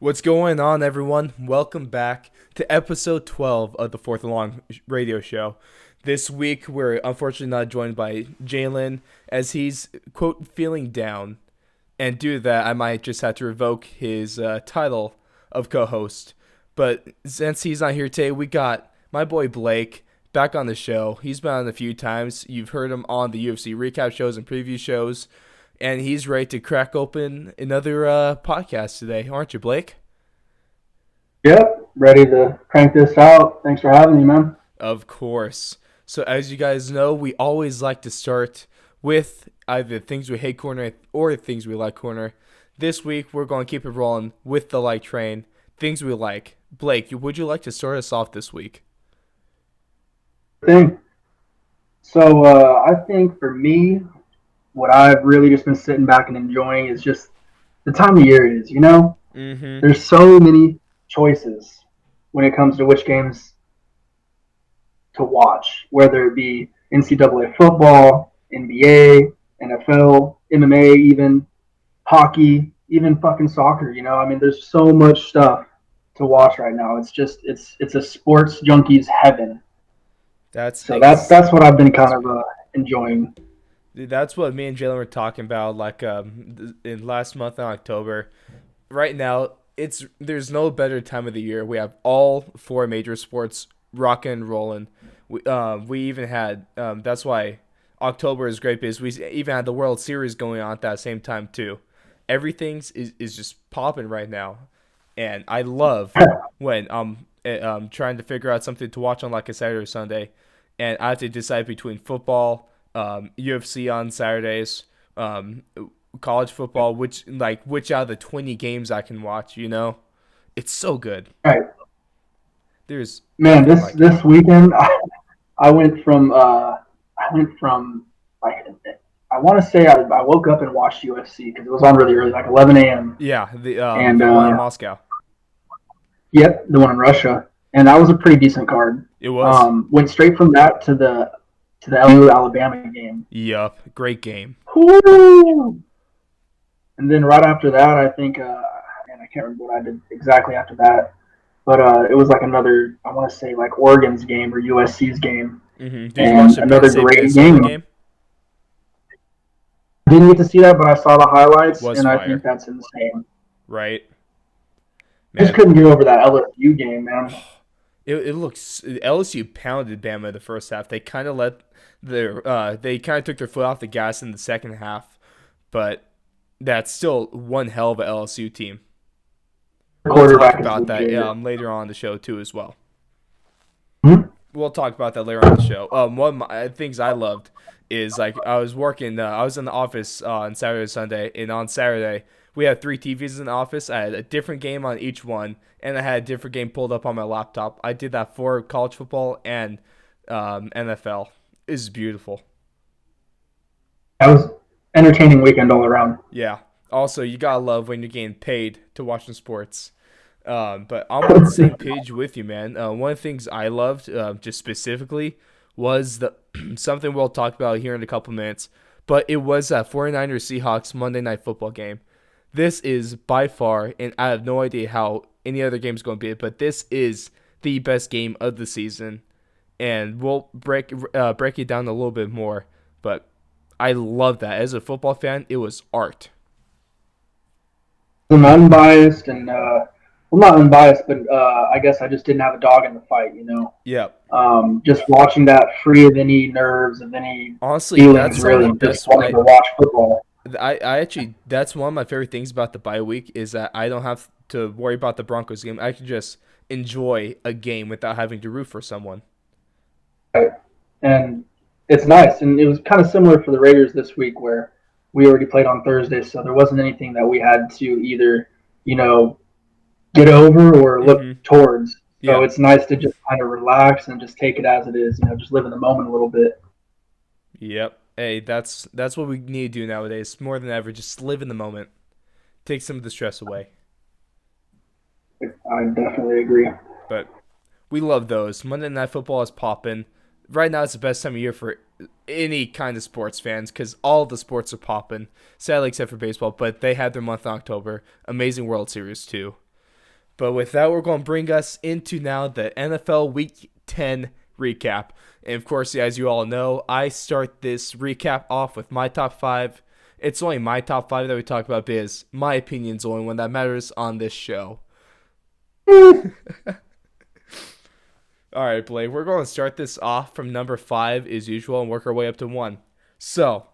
What's going on, everyone? Welcome back to episode 12 of the Fourth and Long radio show. This week, we're unfortunately not joined by Jalen, as he's, quote, feeling down. And due to that, I might just have to revoke his title of co-host. But since he's not here today, we got my boy Blake back on the show. He's been on a few times. You've heard him on the UFC recap shows and preview shows. And he's ready to crack open another podcast today, aren't you, Blake? Yep, ready to crank this out. Thanks for having me, man. Of course. So as you guys know, we always like to start with either things we hate corner or things we like corner. This week, we're going to keep it rolling with the like train. Things we like. Blake, would you like to start us off this week? I think for me, what I've really just been sitting back and enjoying is just the time of year it is, Mm-hmm. There's so many choices when it comes to which games to watch, whether it be NCAA football, NBA, NFL, MMA, even hockey, even fucking soccer, there's so much stuff to watch right now. It's a sports junkie's heaven. That's what I've been kind of enjoying. Dude, that's what me and Jalen were talking about, in last month in October. Right now, there's no better time of the year. We have all four major sports rocking and rolling. We even had that's why October is great, because we even had the World Series going on at that same time too. Everything is just popping right now, and I love when I'm trying to figure out something to watch on like a Saturday or Sunday, and I have to decide between football, UFC on Saturdays, college football, which out of the 20 games I can watch. It's so good. Right. There's this weekend I went from like I want to say I woke up and watched UFC because it was on really early, like 11 a.m. Yeah, the one in Moscow. Yep, the one in Russia, and that was a pretty decent card. It was. Went straight from that to the LSU Alabama game. Yup, great game. Woo! And then right after that, I think, and I can't remember what I did exactly after that, but it was like another, I want to say like Oregon's game or USC's game. Mm-hmm. Did you watch another great game? Didn't get to see that, but I saw the highlights, and fire. I think that's insane. Right. Man. Just couldn't get over that LSU game, man. It looks LSU pounded Bama the first half. They kind of took their foot off the gas in the second half, but that's still one hell of a LSU team. We'll talk about that later on the show too as well. We'll talk about that later on the show. One of my things I loved is I was working. I was in the office on Saturday and Sunday, and on Saturday we had 3 TVs in the office. I had a different game on each one, and I had a different game pulled up on my laptop. I did that for college football and NFL. It's beautiful. That was entertaining weekend all around. Yeah. Also, you gotta love when you're getting paid to watch the sports. But I'm on the same page with you, man. One of the things I loved, just specifically, was something we'll talk about here in a couple minutes. But it was that 49ers Seahawks Monday Night Football game. This is by far, and I have no idea how any other game is going to be, but this is the best game of the season. And we'll break it down a little bit more. But I love that. As a football fan, it was art. I'm unbiased, and not unbiased, but I guess I just didn't have a dog in the fight, Yeah. Just watching that free of any nerves, of any honestly, feelings, that's really the just wanting to watch football. I actually, that's one of my favorite things about the bye week is that I don't have to worry about the Broncos game. I can just enjoy a game without having to root for someone. Right. And it's nice. And it was kind of similar for the Raiders this week, where we already played on Thursday, so there wasn't anything that we had to either, get over or look towards. So It's nice to just kind of relax and just take it as it is, just live in the moment a little bit. Yep. Hey, that's what we need to do nowadays, more than ever. Just live in the moment. Take some of the stress away. I definitely agree. But we love those. Monday Night Football is popping. Right now, it's the best time of year for any kind of sports fans because all the sports are popping. Sadly, except for baseball, but they had their month in October. Amazing World Series, too. But with that, we're going to bring us into now the NFL Week 10 recap. And of course, as you all know, I start this recap off with my top 5. It's only my top 5 that we talk about because my opinion's the only one that matters on this show. All right, Blake, we're going to start this off from number 5 as usual and work our way up to 1. So,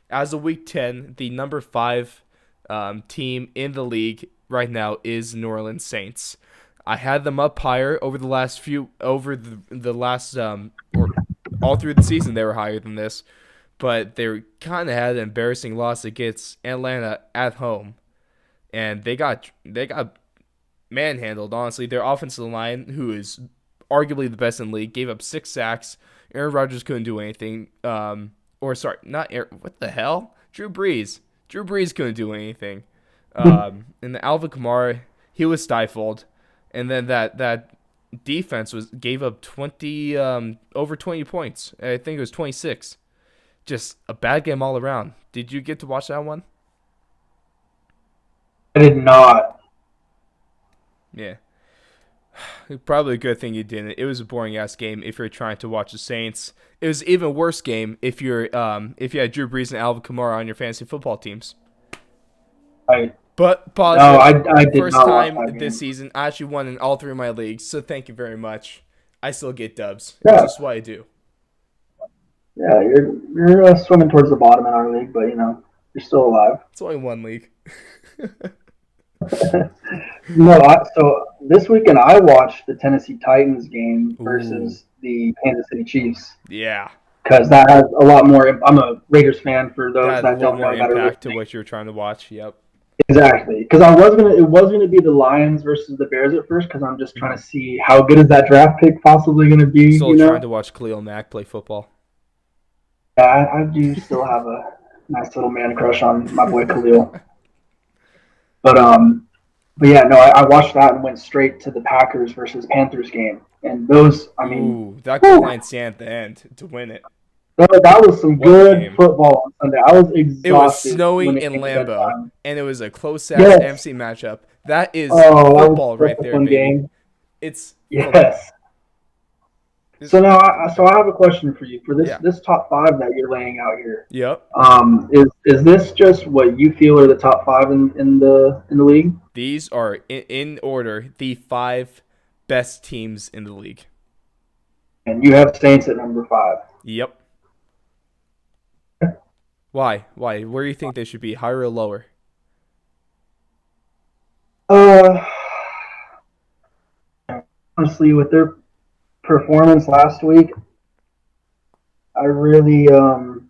as of Week 10, the number 5 team in the league right now is New Orleans Saints. I had them up higher over the last or all through the season they were higher than this, but they kind of had an embarrassing loss against Atlanta at home, and they got manhandled. Honestly, their offensive line, who is arguably the best in the league, gave up 6 sacks. Aaron Rodgers couldn't do anything. What the hell? Drew Brees. Drew Brees couldn't do anything. And the Alvin Kamara, he was stifled. And then that defense gave up over 20 points. I think it was 26. Just a bad game all around. Did you get to watch that one? I did not. Yeah. Probably a good thing you didn't. It was a boring ass game if you're trying to watch the Saints. It was an even worse game if you had Drew Brees and Alvin Kamara on your fantasy football teams. But positive. No, I did first not time this season, I actually won in all 3 of my leagues. So thank you very much. I still get dubs. Yeah. That's just what I do. Yeah, you're swimming towards the bottom in our league, but you're still alive. It's only one league. No, so this weekend I watched the Tennessee Titans game versus the Kansas City Chiefs. Yeah. Because that has a lot more. I'm a Raiders fan for those that don't know. That had a lot more impact to what you were trying to watch. Yep. Exactly, because it was gonna be the Lions versus the Bears at first, because I'm just trying to see how good is that draft pick possibly gonna be. Still trying to watch Khalil Mack play football. Yeah, I do still have a nice little man crush on my boy Khalil. But yeah, no, I watched that and went straight to the Packers versus Panthers game, and those, that goal line stand at the end to win it. That was some good football on Sunday. I was exhausted. It was snowing in Lambeau, and it was a close-ass NFC matchup. That is football right there, baby. Game. It's yes. So now, I have a question for you for this top 5 that you're laying out here. Yep. Is this just what you feel are the top 5 in the league? These are in order the 5 best teams in the league. And you have Saints at number 5. Yep. Why? Where do you think they should be? Higher or lower? Honestly, with their performance last week, I really don't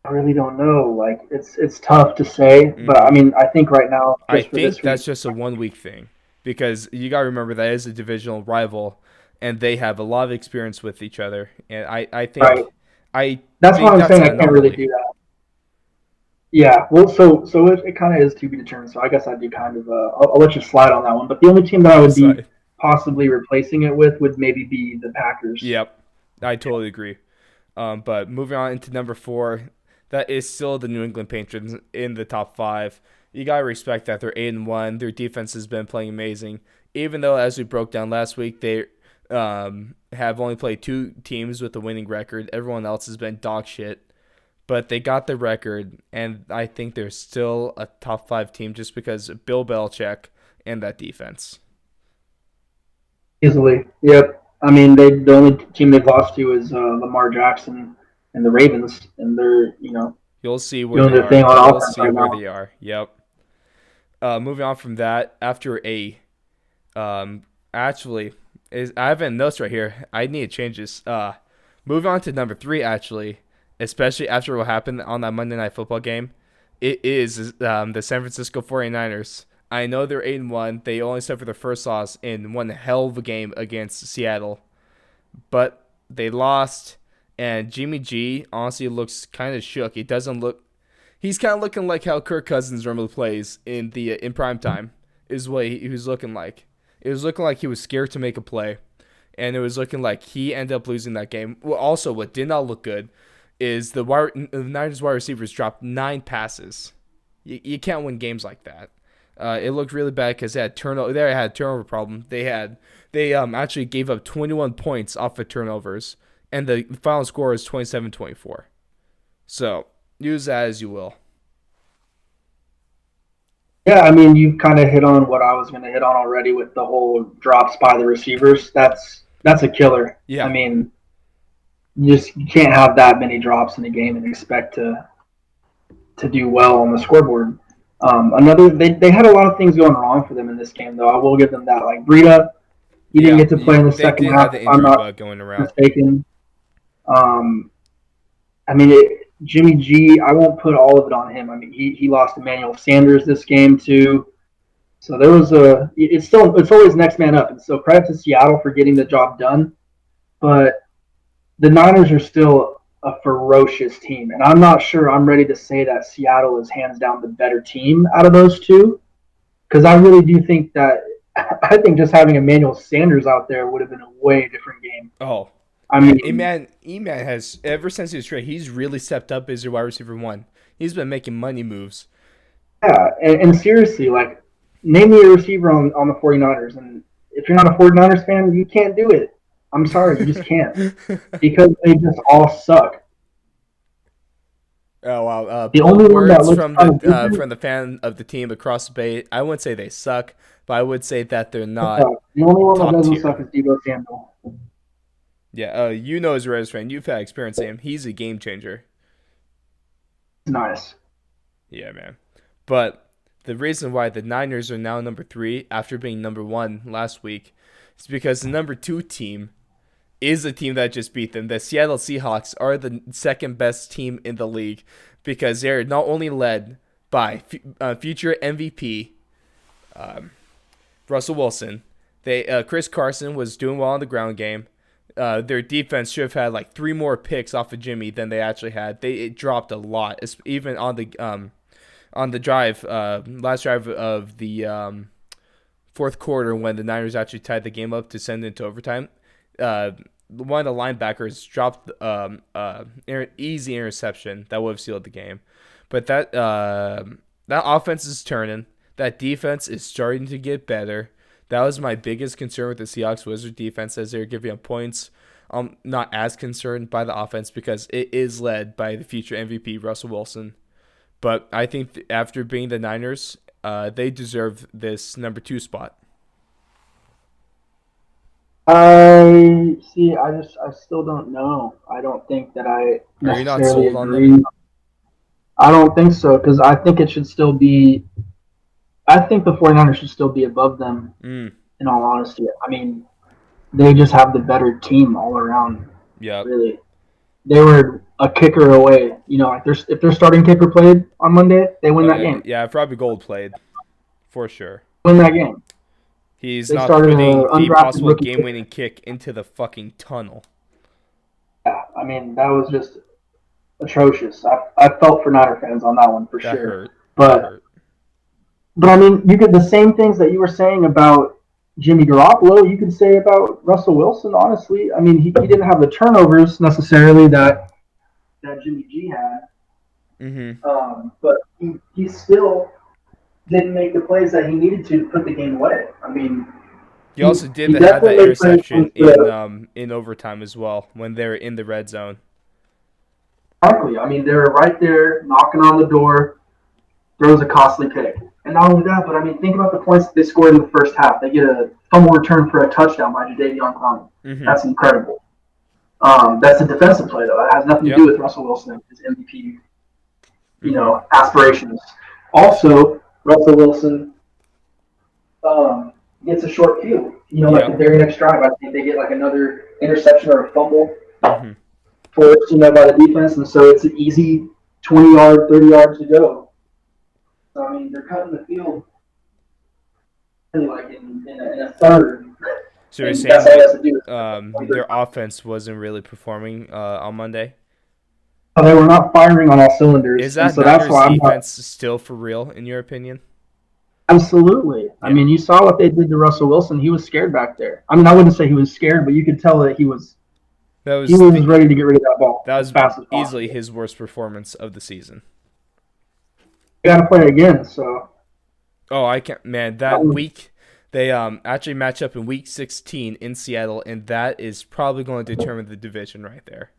know. Like it's tough to say, but I think right now I think that's just a 1 week thing, because you got to remember that is a divisional rival, and they have a lot of experience with each other, and I think that's why I'm saying I can't really do that. Yeah, well, so it kind of is to be determined. So I guess I'd do kind of I'll let you slide on that one. But the only team that I would be possibly replacing it with would maybe be the Packers. Yep, I totally agree. But moving on into number 4, that is still the New England Patriots in the top 5. You gotta respect that they're 8-1. Their defense has been playing amazing. Even though, as we broke down last week, they have only played 2 teams with a winning record. Everyone else has been dog shit. But they got the record, and I think they're still a top 5 team just because of Bill Belichick and that defense. Easily, yep. The only team they've lost to is Lamar Jackson and the Ravens, and they're you'll see where they are. You'll see where they are. Yep. Moving on from that, after I have notes right here. I need to change this. Moving on to number 3, actually, especially after what happened on that Monday Night Football game, it is the San Francisco 49ers. I know they're 8-1. They only suffered their first loss in one hell of a game against Seattle, but they lost. And Jimmy G honestly looks kind of shook. He doesn't look. He's kind of looking like how Kirk Cousins normally plays in prime time. Is what he was looking like. It was looking like he was scared to make a play, and it was looking like he ended up losing that game. Well, also, what did not look good is the Niners wide receivers dropped 9 passes. You can't win games like that. It looked really bad because they had turnover problem. They actually gave up 21 points off of turnovers, and the final score is 27-24. So use that as you will. Yeah, I mean, you've kind of hit on what I was going to hit on already with the whole drops by the receivers. That's a killer. I Yeah, mean, you can't have that many drops in a game and expect to do well on the scoreboard. They had a lot of things going wrong for them in this game, though. I will give them that. Like Breida, he didn't yeah. get to play in the They second did have half, the if I'm injury not bug going around. mistaken. Um, I mean, Jimmy G, I won't put all of it on him. I mean, he lost Emmanuel Sanders this game too. So there was it's always next man up. And so credit to Seattle for getting the job done. But the Niners are still a ferocious team. And I'm not sure I'm ready to say that Seattle is hands down the better team out of those two. Because I really do think that I think just having Emmanuel Sanders out there would have been a way different game. Oh, I yeah. mean, Eman has ever since he was traded, he's really stepped up as your wide receiver one. He's been making money moves. yeah, and seriously, like, name me a receiver on the 49ers. And if you're not a 49ers fan, you can't do it. I'm sorry, you just can't. Because they just all suck. Oh wow! The Bold only one that words looks kind of from decent, the fan of the team across the bay. I wouldn't say they suck, but I would say that they're the not only one that top doesn't tier. suck is Debo Samuel. Yeah, you know as a Reds fan, you've had experience with him. He's a game changer. It's nice. Yeah, man. But the reason why the Niners are now number 3 after being number 1 last week is because the number 2 team is the team that just beat them. The Seattle Seahawks are the second best team in the league because they're not only led by future MVP Russell Wilson. Chris Carson was doing well on the ground game. Their defense should have had like 3 more picks off of Jimmy than they actually had. It dropped a lot, even on the drive, last drive of the fourth quarter when the Niners actually tied the game up to send it into overtime. One of the linebackers dropped easy interception that would have sealed the game. But that offense is turning. That defense is starting to get better. That was my biggest concern with the Seahawks Wizards defense as they're giving up points. I'm not as concerned by the offense because it is led by the future MVP Russell Wilson. But I think after being the Niners, they deserve this number 2 spot. I see. I still don't know. I don't think that I Are you not necessarily sold on them? agree. I don't think so because I think it should still be. I think the 49ers should still be above them. Mm, In all honesty, I mean, they just have the better team all around. yep. Really, they were a kicker away. You know, like if their starting kicker played on Monday, they win Oh that yeah, game. yeah. Probably Gold played for sure. Win that game. He's They not started putting an the undrafted possible rookie kicker. game-winning kick into the fucking tunnel. Yeah, I mean that was just atrocious. I felt for Niner fans on that one for That sure. hurt. That But hurt. but I mean, you could the same things that you were saying about Jimmy Garoppolo, you could say about Russell Wilson. Honestly, I mean, he didn't have the turnovers necessarily that Jimmy G had, Mm-hmm. but he still didn't make the plays that he needed to put the game away. I mean, He also did he have that definitely made plays interception in overtime as well when they're in the red zone. exactly. I mean, they were right there knocking on the door, throws a costly pick. And not only that, but I mean, think about the points that they scored in the first half. They get a fumble return for a touchdown by Jadeveon Clowney. Mm-hmm. That's incredible. That's a defensive play, though. That has nothing to do with Russell Wilson and his MVP, aspirations. Also, Russell Wilson gets a short field. Like the very next drive, I think they get like another interception or a fumble Mm-hmm. forced, by the defense, and so it's an easy 20-yard, 30 yards to go. So, I mean, they're cutting the field really like in a third. So you're And saying that's all he has to that do. their offense wasn't really performing on Monday? They were not firing on all cylinders. Is that so that's why Niners I'm defense still for real, in your opinion? absolutely. I Yeah. mean, you saw what they did to Russell Wilson. He was scared back there. I mean, I wouldn't say he was scared, but you could tell that he was That was ready to get rid of that ball that as was fast as possible. easily his worst performance of the season. You got to play again, so Oh, I can't, man. That week they actually match up in week 16 in Seattle, and that is probably going to determine the division right there.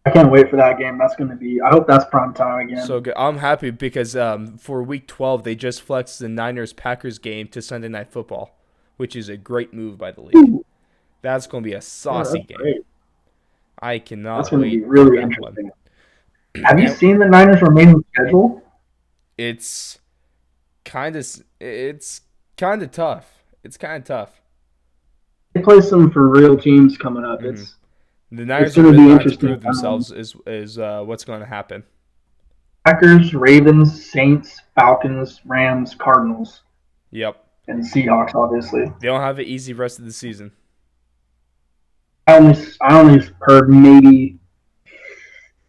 I can't wait for that game. That's going to be. I hope that's prime time again. So good. I'm happy because for week 12 they just flexed the Niners Packers game to Sunday Night Football, which is a great move by the league. Ooh, That's going to be a yeah, saucy that's game. great. I That's cannot going to be wait for really that one. interesting. Have you And seen the Niners remaining schedule? it's it's kind of tough. It's kind of tough. They play some for real teams coming up. hmm The It's Niners are going to really be going to have to interesting. prove themselves. Is what's going to happen. Packers, Ravens, Saints, Falcons, Rams, Cardinals, Yep. and Seahawks. Obviously, They don't have an easy rest of the season. I only heard maybe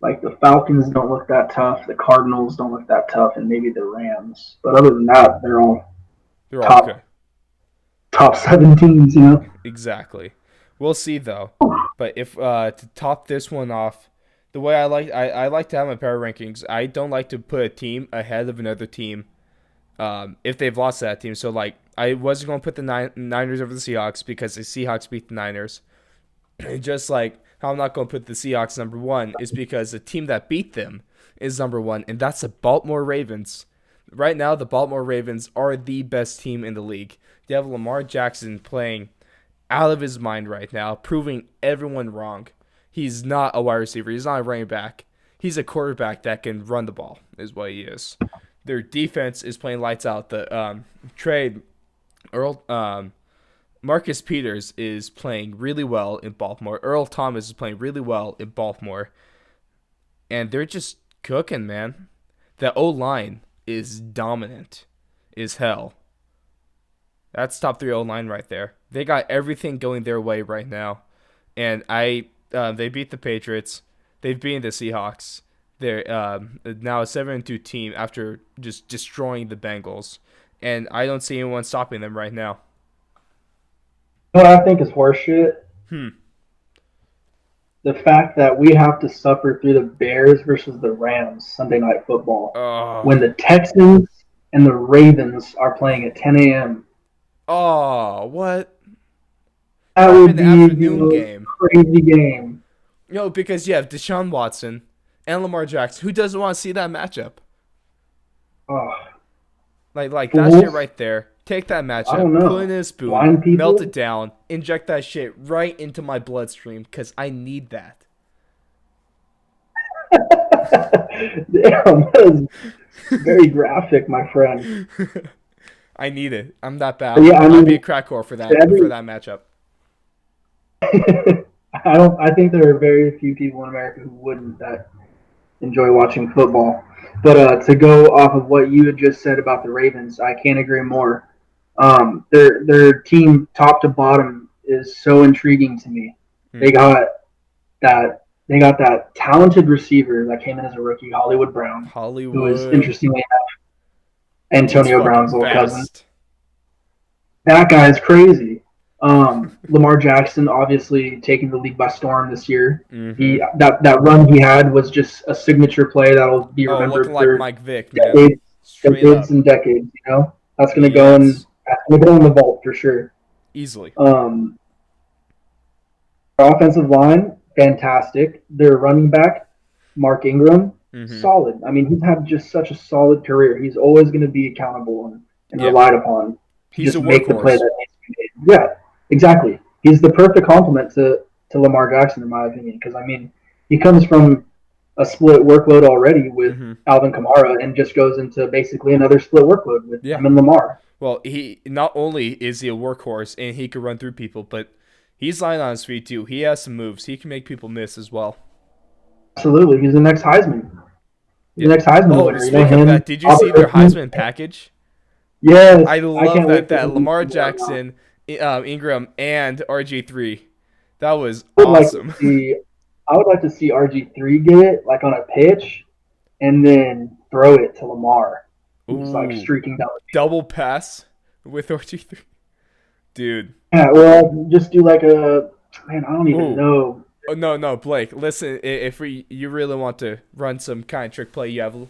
like the Falcons don't look that tough, the Cardinals don't look that tough, and maybe the Rams. But other than that, they're all They're all top okay. top seven teams. You know. Exactly. We'll see though. But if to top this one off, the way I like to have my power rankings. I don't like to put a team ahead of another team. If they've lost to that team. So like I wasn't going to put the Niners over the Seahawks because the Seahawks beat the Niners. Just like how I'm not going to put the Seahawks number one is because the team that beat them is number one, and that's the Baltimore Ravens. Right now, the Baltimore Ravens are the best team in the league. They have Lamar Jackson playing out of his mind right now, proving everyone wrong. He's not a wide receiver. He's not a running back. He's a quarterback that can run the ball, is what he is. Their defense is playing lights out. The trade Earl Marcus Peters is playing really well in Baltimore. Earl Thomas is playing really well in Baltimore. And they're just cooking, man. The O-line is dominant is hell. That's top 3 O-line right there. They got everything going their way right now. And they beat the Patriots. They've beaten the Seahawks. They're now a 7-2 team after just destroying the Bengals. And I don't see anyone stopping them right now. What I think is horseshit. Hmm. The fact that we have to suffer through the Bears versus the Rams Sunday Night Football when the Texans and the Ravens are playing at 10 a.m. Oh, what? That would be the Afternoon most game. crazy game. No, because you have Deshaun Watson and Lamar Jackson. Who doesn't want to see that matchup? Oh, Like that shit right there. Take that I matchup, don't know. put it in a spoon, Blind people? melt it down, inject that shit right into my bloodstream because I need that. Damn, that is very graphic, my friend. I need it. I'm that bad. But yeah, I'll be a crack whore for that matchup. I think there are very few people in America who wouldn't enjoy watching football. But to go off of what you had just said about the Ravens, I can't agree more. Their team top to bottom is so intriguing to me. They got that talented receiver that came in as a rookie, Hollywood Brown, who is interestingly enough Antonio Brown's little cousin. That guy is crazy. Lamar Jackson obviously taking the league by storm this year. Mm-hmm. That run he had was just a signature play that'll be remembered looking for like Mike Vick, decades and decades. You know, that's gonna go in the vault for sure. Easily. Offensive line, fantastic. Their running back, Mark Ingram, solid. I mean, he's had just such a solid career. He's always going to be accountable and relied upon to just make the play that needs to be made. Yeah, exactly. He's the perfect complement to Lamar Jackson, in my opinion, because, I mean, he comes from a split workload already with Alvin Kamara and just goes into basically another split workload with him and Lamar. Well, he not only is he a workhorse and he can run through people, but he's lying on his feet too. He has some moves. He can make people miss as well. Absolutely. He's the next Heisman. He's the next Heisman winner. Speaking of that, did you see their Heisman package? Yes. I love that Lamar Jackson, Ingram, and RG3. That was awesome. I would like to see RG3 get it, like on a pitch, and then throw it to Lamar. Just like streaking down the field. Double pass with RG3. Dude. Yeah, well, just do like a I don't even know. Oh, no, Blake. Listen, if you really want to run some kind of trick play, you have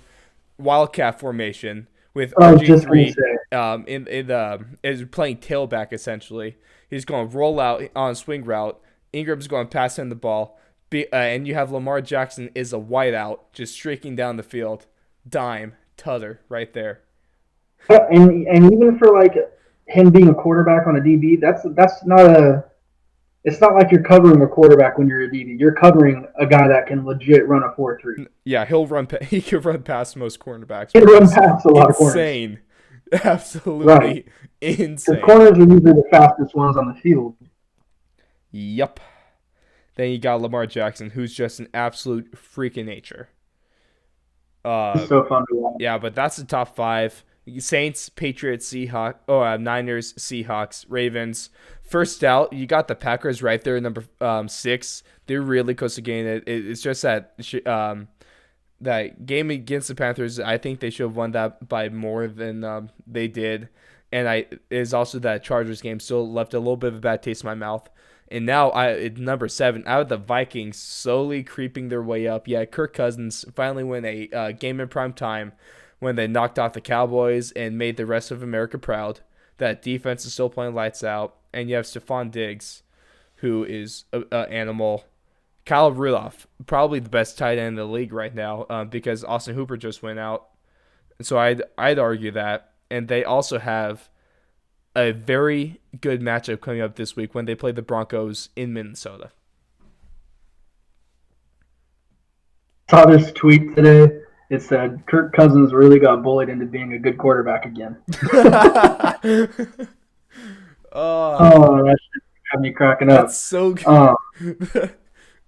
Wildcat formation with RG3 in the is playing tailback essentially. He's going to roll out on a swing route. Ingram's going to pass him the ball. And you have Lamar Jackson is a wideout just streaking down the field. Dime, tutter right there. And even for like him being a quarterback on a DB, that's not a. It's not like you're covering a quarterback when you're a DB. You're covering a guy that can legit run a 4.3. Yeah, he can run past most cornerbacks. He can run past a lot of corners. Insane. Absolutely right. insane. The corners are usually the fastest ones on the field. Yep. Then you got Lamar Jackson, who's just an absolute freak in nature. It's so fun to watch. Yeah, but that's the top 5. Saints, Patriots, Seahawks, Niners, Seahawks, Ravens. First out, you got the Packers right there, number 6. They're really close to getting it. It's just that that game against the Panthers. I think they should have won that by more than they did. And is also that Chargers game still left a little bit of a bad taste in my mouth. And now number 7, out of the Vikings, slowly creeping their way up. Yeah, Kirk Cousins finally win a game in prime time when they knocked off the Cowboys and made the rest of America proud. That defense is still playing lights out. And you have Stephon Diggs, who is an animal. Kyle Rudolph, probably the best tight end in the league right now because Austin Hooper just went out. So I'd argue that. And they also have a very good matchup coming up this week when they play the Broncos in Minnesota. I saw this tweet today. It said Kirk Cousins really got bullied into being a good quarterback again. That should have me cracking up. That's so good.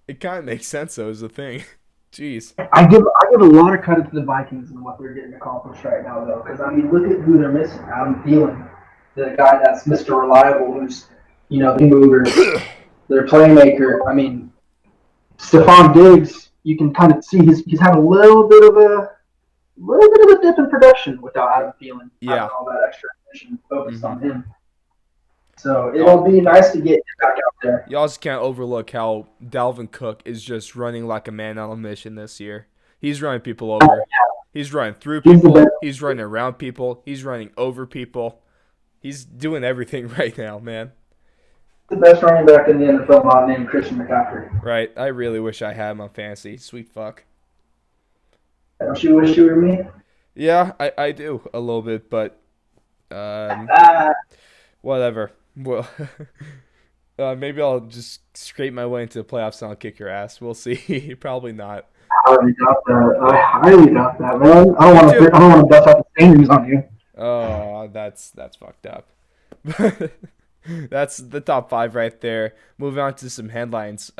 It kind of makes sense, though, is the thing. Jeez. I give a lot of credit to the Vikings and what they're getting accomplished right now, though, because I mean, look at who they're missing. Adam Thielen, the guy that's Mr. Reliable, who's the mover, their playmaker. I mean, Stephon Diggs, you can kind of see he's had a little bit of a dip in production without Adam Thielen. Yeah, all that extra attention focused on him. So it'll be nice to get back out there. You also can't overlook how Dalvin Cook is just running like a man on a mission this year. He's running people over. He's running through people. He's running around people. He's running over people. He's doing everything right now, man. The best running back in the NFL, not named Christian McCaffrey. Right. I really wish I had him on fantasy. Sweet fuck. Don't you wish you were me? Yeah, I do a little bit, but whatever. Well, maybe I'll just scrape my way into the playoffs and I'll kick your ass. We'll see. Probably not. I highly doubt that, man. I don't want to dust out the standings on you. Oh, that's fucked up. That's the top 5 right there. Moving on to some headlines.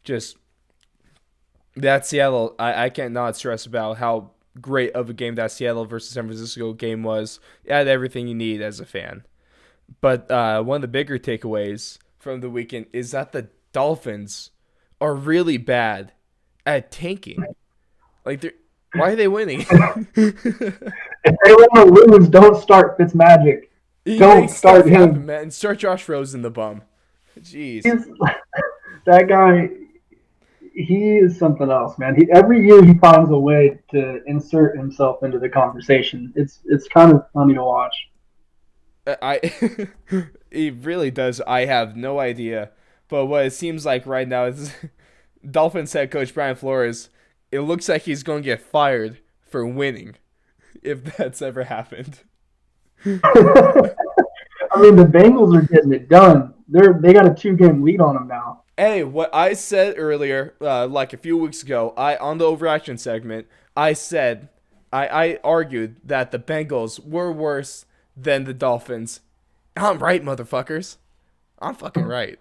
Just that Seattle. I can't not stress about how great of a game that Seattle versus San Francisco game was. It had everything you need as a fan. But one of the bigger takeaways from the weekend is that the Dolphins are really bad at tanking. Like, why are they winning? If they want to lose, don't start Fitzmagic. Don't start him. Happen, man. Start Josh Rosen, the bum. Jeez. That guy, he is something else, man. Every year he finds a way to insert himself into the conversation. It's kind of funny to watch. He really does. I have no idea. But what it seems like right now is Dolphins head coach Brian Flores, it looks like he's going to get fired for winning, if that's ever happened. I mean, the Bengals are getting it done. They got a 2-game lead on them now. Hey, what I said earlier, like a few weeks ago, on the overreaction segment, I said, I argued that the Bengals were worse than the Dolphins. I'm right, motherfuckers. I'm fucking right.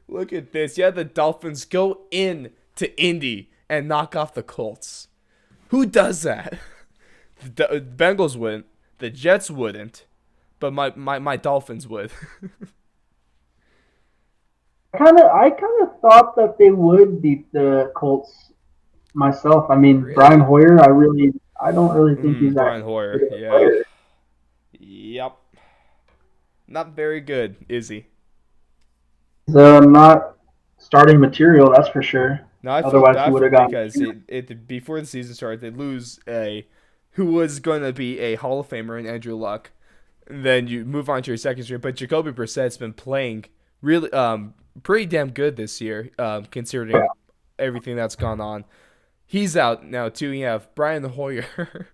Look at this. Yeah, the Dolphins go in to Indy and knock off the Colts. Who does that? The Bengals wouldn't. The Jets wouldn't. But my Dolphins would. I kind of thought that they would beat the Colts myself. I mean, really? Brian Hoyer, I don't really think he's that Brian Hoyer, yeah. Yep. Not very good, is he? He's not starting material, that's for sure. No, I feel bad for because before the season started, they lose a who was going to be a Hall of Famer in Andrew Luck. Then you move on to your second string, but Jacoby Brissett's been playing really pretty damn good this year, considering everything that's gone on. He's out now too. You have Brian Hoyer,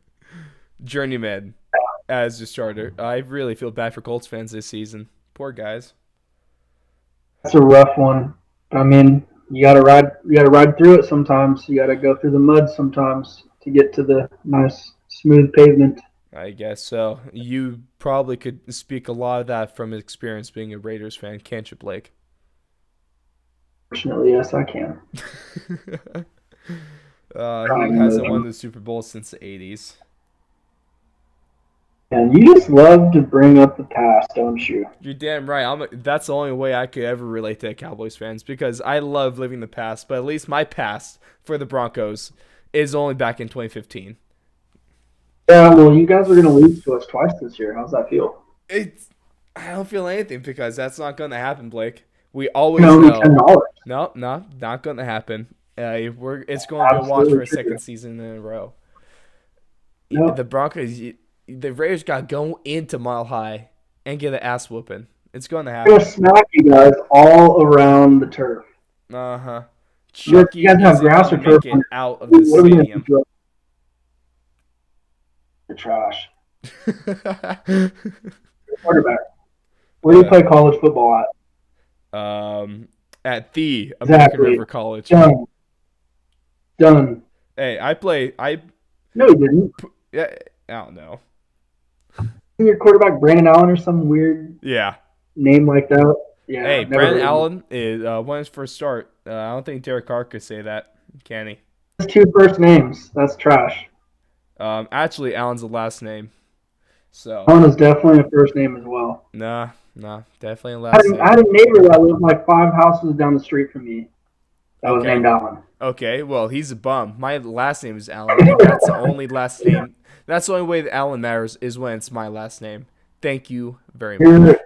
journeyman, as the starter. I really feel bad for Colts fans this season. Poor guys. That's a rough one. I mean, you gotta ride through it sometimes. You gotta go through the mud sometimes to get to the nice smooth pavement. I guess so. You probably could speak a lot of that from experience being a Raiders fan, can't you, Blake? Fortunately, yes, I can. He hasn't won the Super Bowl since the 80s. And you just love to bring up the past, don't you? You're damn right. That's the only way I could ever relate to Cowboys fans because I love living the past, but at least my past for the Broncos is only back in 2015. Yeah, well, you guys are going to lose to us twice this year. How's that feel? I don't feel anything because that's not going to happen, Blake. We always No, know. $10. No, not going to happen. It's going to be a watch for a second season in a row. Nope. The Broncos, the Raiders got to go into Mile High and get an ass whooping. It's going to happen. We're going to smack you guys all around the turf. Uh-huh. You Chucky guys have isn't grass going or to make turf? it out of the What are we going to stadium. do? The trash. Quarterback. Where do you play college football at? At the American Exactly. River College. Done. Hey, No, you didn't. Yeah, I don't know. Your quarterback, Brandon Allen, or some weird Yeah. name like that. Yeah. Hey, never Brandon heard of him. Allen is won his first start. I don't think Derek Carr could say that, can he? His two first names. That's trash. Actually, Allen's the last name. So Allen is definitely a first name as well. nah, definitely a I last name. had a neighbor that lived like 5 houses down the street from me that was Okay. named Allen. Okay, well, he's a bum. My last name is Allen, and that's the only last name. That's the only way that Allen matters is when it's my last name. Thank you very much.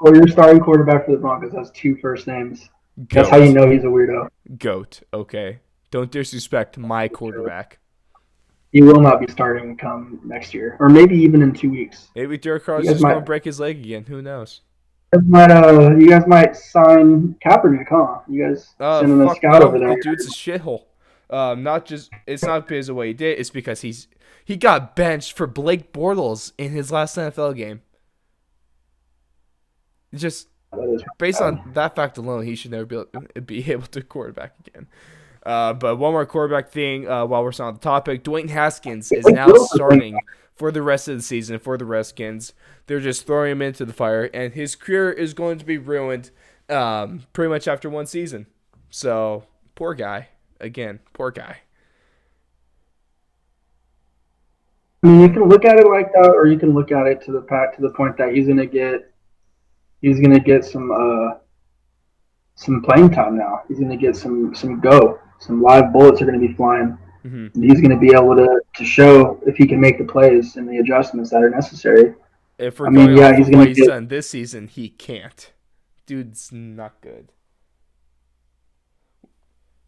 Your starting quarterback for the Broncos has 2 first names. That's how you know he's a weirdo. Goat. Okay. Don't disrespect my quarterback. He will not be starting come next year, or maybe even in 2 weeks. Maybe Derek Carr's You guys just going to might- break his leg again. Who knows? You guys might sign Kaepernick, huh? You guys sending a Fuck scout no. over there. The dude's a shithole. It's not because of what he did. It's because he got benched for Blake Bortles in his last NFL game. Just That is based on that fact alone, he should never be able to quarterback again. But one more quarterback thing while we're still on the topic. Dwayne Haskins is now starting for the rest of the season for the Redskins. They're just throwing him into the fire, and his career is going to be ruined pretty much after one season. So, poor guy. Again, poor guy. I mean, you can look at it like that, or you can look at it to the point that he's gonna get some playing time now. He's gonna get some live bullets are gonna be flying. Mm-hmm. And he's gonna be able to show if he can make the plays and the adjustments that are necessary. If we're going off he's of gonna what he's done this season, he can't. Dude's not good.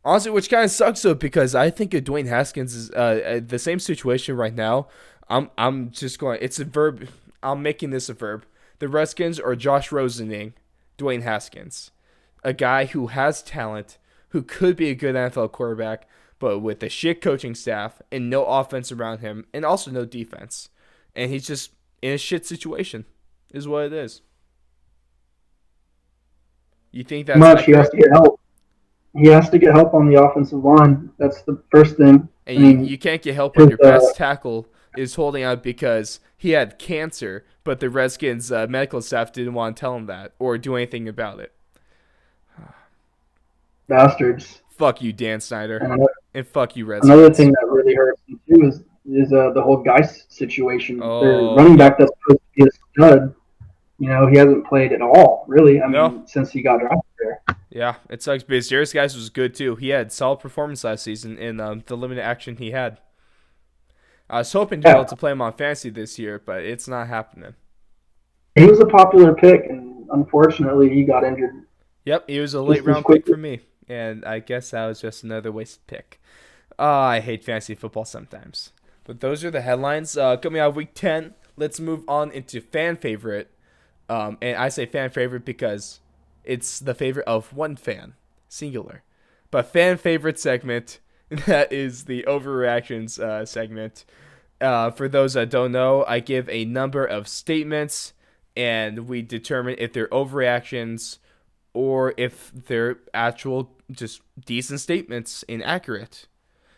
Honestly, which kind of sucks though, because I think if Dwayne Haskins is the same situation right now. I'm just going. It's a verb. I'm making this a verb. The Redskins are Josh Rosening, Dwayne Haskins, a guy who has talent, who could be a good NFL quarterback, but with a shit coaching staff and no offense around him, and also no defense, and he's just in a shit situation, is what it is. You think that's He has to get help. He has to get help on the offensive line. That's the first thing. And you can't get help when your best tackle is holding out because he had cancer, but the Redskins medical staff didn't want to tell him that or do anything about it. Bastards. Fuck you, Dan Snyder. And fuck you, Redskins. Another thing that really hurts me too is the whole Geis situation. Oh, Their running back that's supposed to be a stud. He hasn't played at all, really. I mean, since he got drafted there. Yeah, it sucks because Darius Geis was good too. He had solid performance last season in the limited action he had. I was hoping to be able to play him on fantasy this year, but it's not happening. He was a popular pick, and unfortunately, he got injured. Yep, he was a late round pick for me, and I guess that was just another wasted pick. I hate fantasy football sometimes. But those are the headlines coming out of Week 10. Let's move on into fan favorite. And I say fan favorite because it's the favorite of one fan, singular. But fan favorite segment, that is the overreactions segment. For those that don't know, I give a number of statements and we determine if they're overreactions or if they're actual just decent statements and accurate.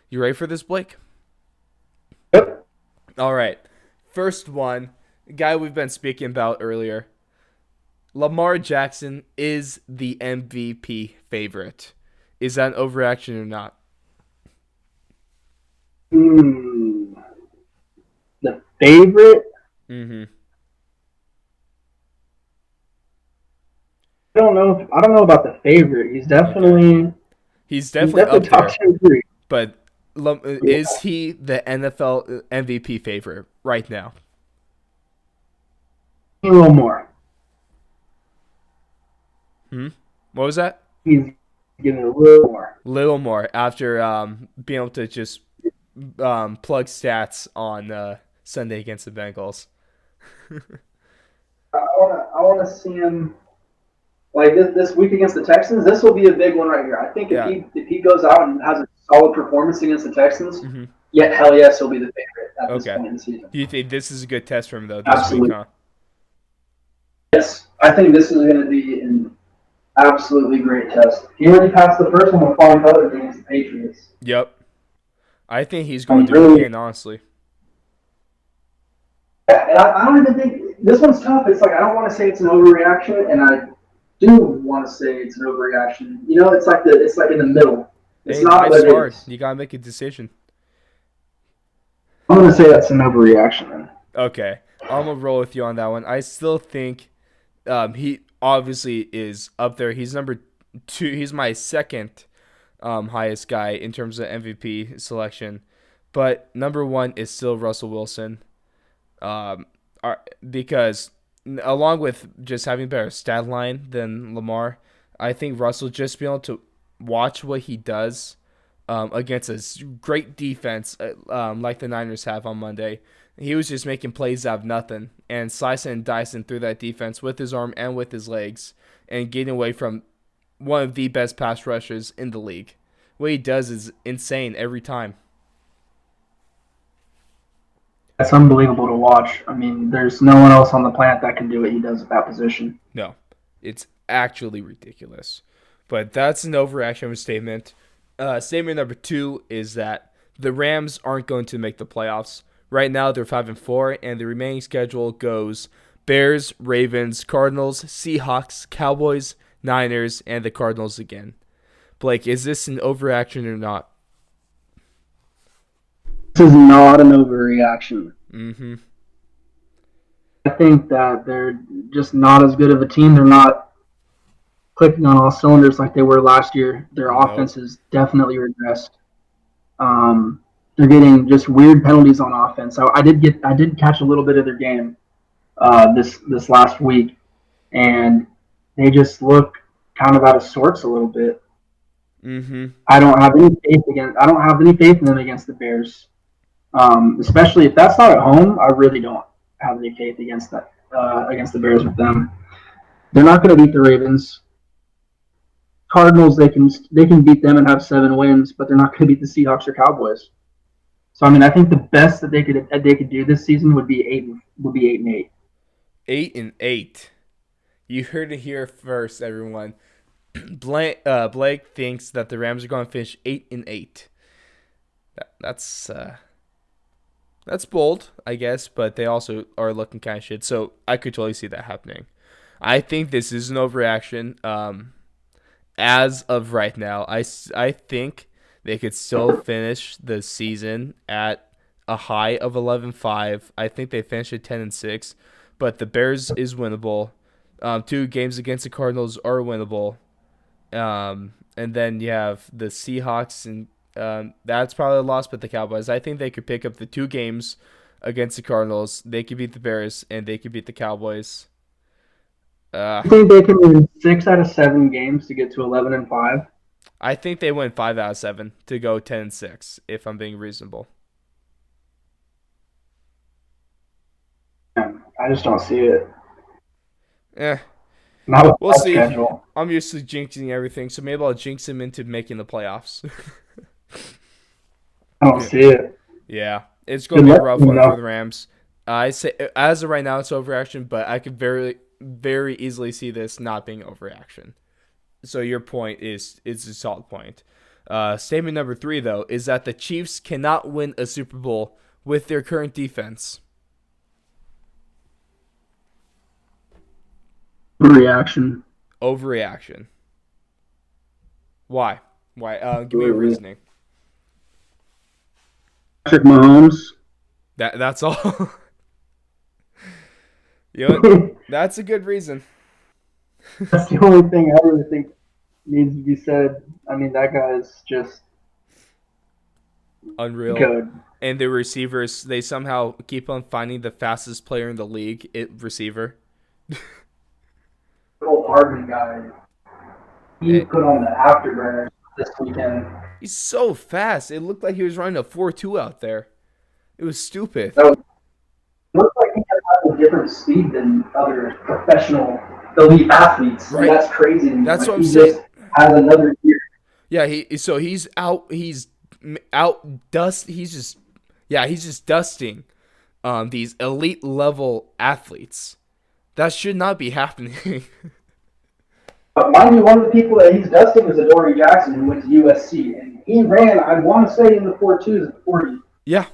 You ready for this, Blake? Yep. All right. First one, guy we've been speaking about earlier. Lamar Jackson is the MVP favorite. Is that an overreaction or not? The favorite? Mm-hmm. I don't know about the favorite. Okay. He's he's definitely definitely up top there, 2 or 3. but Yeah. is he the NFL MVP favorite right now? A little more. Hmm. What was that? He's giving a little more. Little more after being able to just plug stats on Sunday against the Bengals. I wanna see him like this week against the Texans. This will be a big one right here. I think Yeah. if he goes out and has a solid performance against the Texans, Mm-hmm. yet hell yes, he'll be the favorite at this Okay. point in the season. Do you think this is a good test for him though this week, Absolutely. huh? Yes, I think this is going to be an absolutely great test. He already passed the first one with flying colors against the Patriots. Yep. I think he's I going mean, to do it really, again, honestly. yeah, and I don't even think this one's tough. It's like I don't want to say it's an overreaction, and I do want to say it's an overreaction. You know, it's like in the middle. It's Hey, not life's what it hard. is. You gotta make a decision. I'm going to say that's an overreaction. Then. Okay. I'm gonna roll with you on that one. I still think he obviously is up there. He's number 2. He's my second highest guy in terms of MVP selection. But number 1 is still Russell Wilson. Because along with just having a better stat line than Lamar, I think Russell just being able to watch what he does against a great defense like the Niners have on Monday. He was just making plays out of nothing and slicing and dicing through that defense with his arm and with his legs and getting away from one of the best pass rushers in the league. What he does is insane every time. That's unbelievable to watch. I mean, there's no one else on the planet that can do what he does at that position. No, it's actually ridiculous. But that's an overreaction of a statement. Statement number 2 is that the Rams aren't going to make the playoffs. Right now they're 5-4, and the remaining schedule goes Bears, Ravens, Cardinals, Seahawks, Cowboys, Niners, and the Cardinals again. Blake, is this an overreaction or not? This is not an overreaction. Mm-hmm. I think that they're just not as good of a team. They're not clicking on all cylinders like they were last year. Their offense has definitely regressed. They're getting just weird penalties on offense. So I did catch a little bit of their game this last week, and they just look kind of out of sorts a little bit. Mm-hmm. I don't have any faith in them against the Bears, especially if that's not at home. I really don't have any faith against the Bears with them. They're not going to beat the Ravens. Cardinals, they can beat them and have 7 wins, but they're not going to beat the Seahawks or Cowboys. So I mean, I think the best that they could do this season would be 8-8. 8-8. You heard it here first, everyone. Blake thinks that the Rams are going to finish 8-8. That's bold, I guess, but they also are looking kind of shit. So I could totally see that happening. I think this is an overreaction. As of right now, I think they could still finish the season at a high of 11-5. I think they finished at 10-6, but the Bears is winnable. 2 games against the Cardinals are winnable. And then you have the Seahawks, and that's probably a loss, but the Cowboys. I think they could pick up the 2 games against the Cardinals. They could beat the Bears, and they could beat the Cowboys. I think they can win 6 out of 7 games to get to 11-5. I think they win 5 out of 7 to go 10-6. If I'm being reasonable. I just don't see it. Eh, Not with we'll that see. schedule. I'm used to jinxing everything, so maybe I'll jinx him into making the playoffs. I don't Yeah. see it. Yeah, it's going Good to be a luck rough to him, one for though. the Rams. I say as of right now, it's overreaction, but I could very easily see this not being overreaction. So your point is a solid point. Statement number 3 though is that the Chiefs cannot win a Super Bowl with their current defense. Reaction. Overreaction. Why? Why? Give me your Absolutely. reasoning. Patrick Mahomes. That's all. You know what? That's a good reason. That's the only thing I really think needs to be said. I mean, that guy is just Unreal. good. And the receivers, they somehow keep on finding the fastest player in the league, receiver. Cole Hardman guy. He Eh, put on the afterburner this weekend. He's so fast. It looked like he was running a 4.2 out there. It was stupid. That was, looks like he has a different speed than other professional elite athletes. And Right. that's crazy to me. That's Like, what I'm he saying. just has another year. Yeah, he's out dust. He's just dusting these elite level athletes. That should not be happening. But mind you, one of the people that he's dusting is Adoree Jackson, who went to USC. And he ran, I want to say, in the 4.2s at 40. Yeah.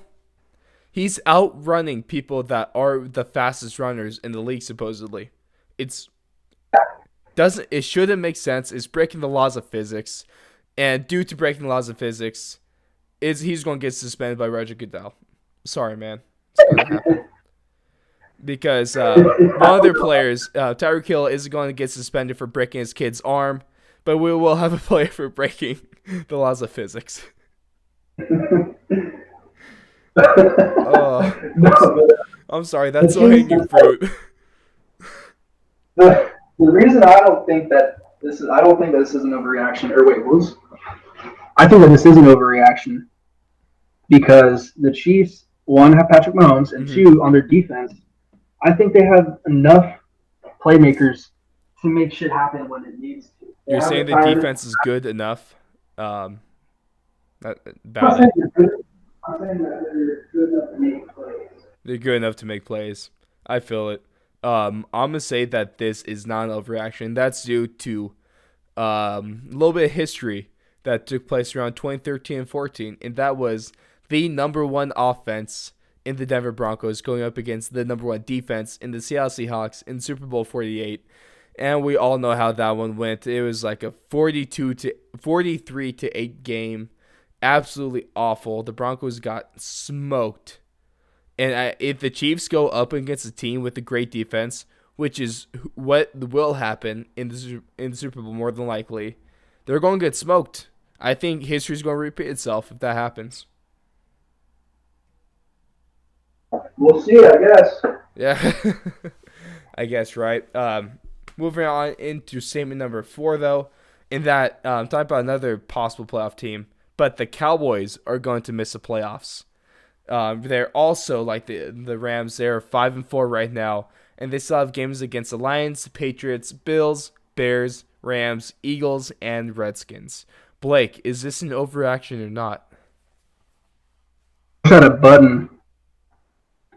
He's outrunning people that are the fastest runners in the league supposedly. It's doesn't it shouldn't make sense. It's breaking the laws of physics. And due to breaking the laws of physics, he's going to get suspended by Roger Goodell. Sorry, man. It's going to happen. Because one of their players, Tyreek Hill, is going to get suspended for breaking his kid's arm, but we will have a player for breaking the laws of physics. Oh, I'm sorry. That's so hanging fruit. The reason I don't think that this is an overreaction. Or wait, what was? I think that this is an overreaction because the Chiefs, one, have Patrick Mahomes, and two, on their defense, I think they have enough playmakers to make shit happen when it needs to. You're saying the defense is good enough? I'm About saying it. they're good enough to make plays. They're good enough to make plays. I feel it. I'm gonna say that this is not an overreaction. That's due to a little bit of history that took place around 2013 and 14, and that was the number one offense in the Denver Broncos going up against the number one defense in the Seattle Seahawks in Super Bowl 48. And we all know how that one went. It was like a 43 to 8 game. Absolutely awful. The Broncos got smoked. And if the Chiefs go up against a team with a great defense, which is what will happen in the Super Bowl more than likely, they're going to get smoked. I think history's going to repeat itself if that happens. We'll see, I guess. Yeah, I guess, right. Moving on into statement number 4, though, in that talking about another possible playoff team, but the Cowboys are going to miss the playoffs. They're also like the Rams. They're 5-4 right now, and they still have games against the Lions, Patriots, Bills, Bears, Rams, Eagles, and Redskins. Blake, is this an overreaction or not? I had a button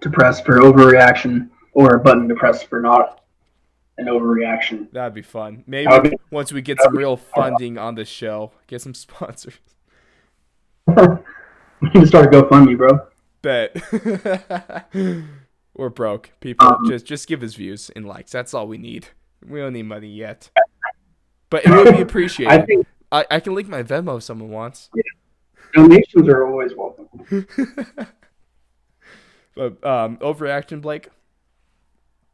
to press for overreaction or a button to press for not an overreaction. That'd be fun. Maybe once we get some real funding on the show, get some sponsors. We need to start a GoFundMe, bro. Bet. We're broke. People, just give us views and likes. That's all we need. We don't need money yet. But it would be appreciated. I think I can link my Venmo if someone wants. Yeah. Donations are always welcome. But overreaction, Blake?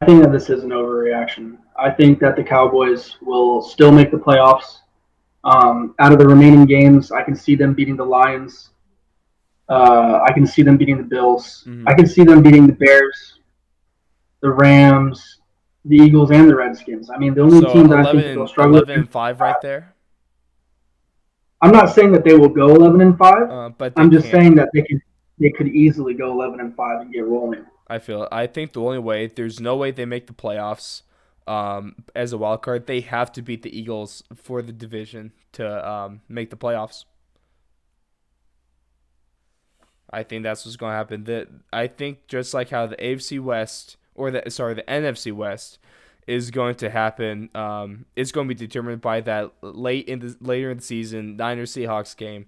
I think that this is an overreaction. I think that the Cowboys will still make the playoffs. Out of the remaining games, I can see them beating the Lions. I can see them beating the Bills. Mhm. I can see them beating the Bears, the Rams, the Eagles, and the Redskins. I mean, the only team that I think they'll struggle 11-5 right there. I'm not saying that they will go 11-5. But I'm just saying that they could easily go 11-5 and get rolling. I think the only way, there's no way they make the playoffs as a wild card. They have to beat the Eagles for the division to make the playoffs. I think that's what's going to happen. I think just like how the AFC West the NFC West is going to happen. It's going to be determined by that later in the season Niners Seahawks game.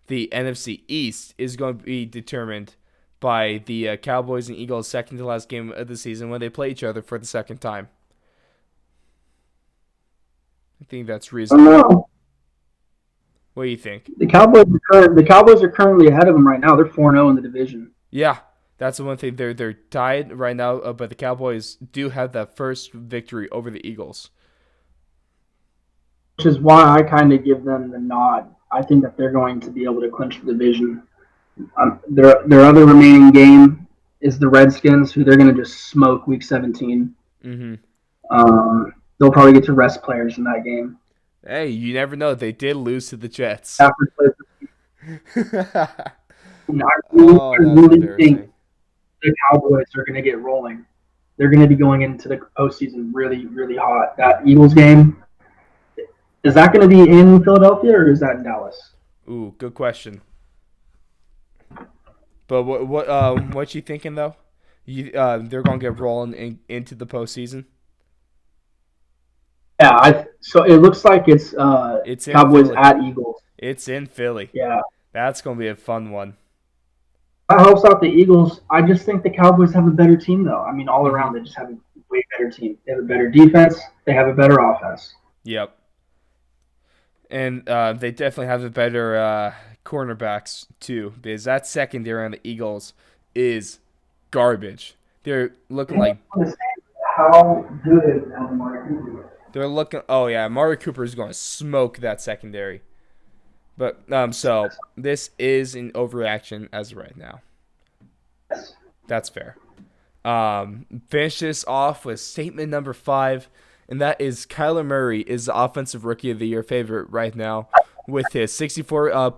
The NFC East is going to be determined by the Cowboys and Eagles second to last game of the season when they play each other for the second time. I think that's I don't reasonable. know. What do you think? The Cowboys are currently ahead of them right now. They're 4-0 in the division. Yeah, that's the one thing. They're tied right now, but the Cowboys do have that first victory over the Eagles. Which is why I kind of give them the nod. I think that they're going to be able to clinch the division. Their other remaining game is the Redskins, who they're going to just smoke Week 17. Mm-hmm. They'll probably get to rest players in that game. Hey, you never know. They did lose to the Jets. I Oh, that's really think embarrassing. the Cowboys are going to get rolling. They're going to be going into the postseason really, really hot. That Eagles game, is that going to be in Philadelphia or is that in Dallas? Ooh, good question. But what you thinking though? They're gonna get rolling into the postseason. Yeah, so it looks like it's It's in Cowboys Philly. at Eagles. It's in Philly. Yeah, That's gonna be a fun one. that helps out the Eagles. I just think the Cowboys have a better team, though. I mean, all Mm-hmm. around, they just have a way better team. They have a better defense. They have a better offense. Yep. And they definitely have the better cornerbacks too, because that secondary on the Eagles is garbage. They're looking like How good Amari Cooper is. they're looking. Oh yeah, Amari Cooper is going to smoke that secondary. But so this is an overreaction as of right now. That's fair. Finish this off with statement number 5, and that is Kyler Murray is the offensive rookie of the year favorite right now with his 64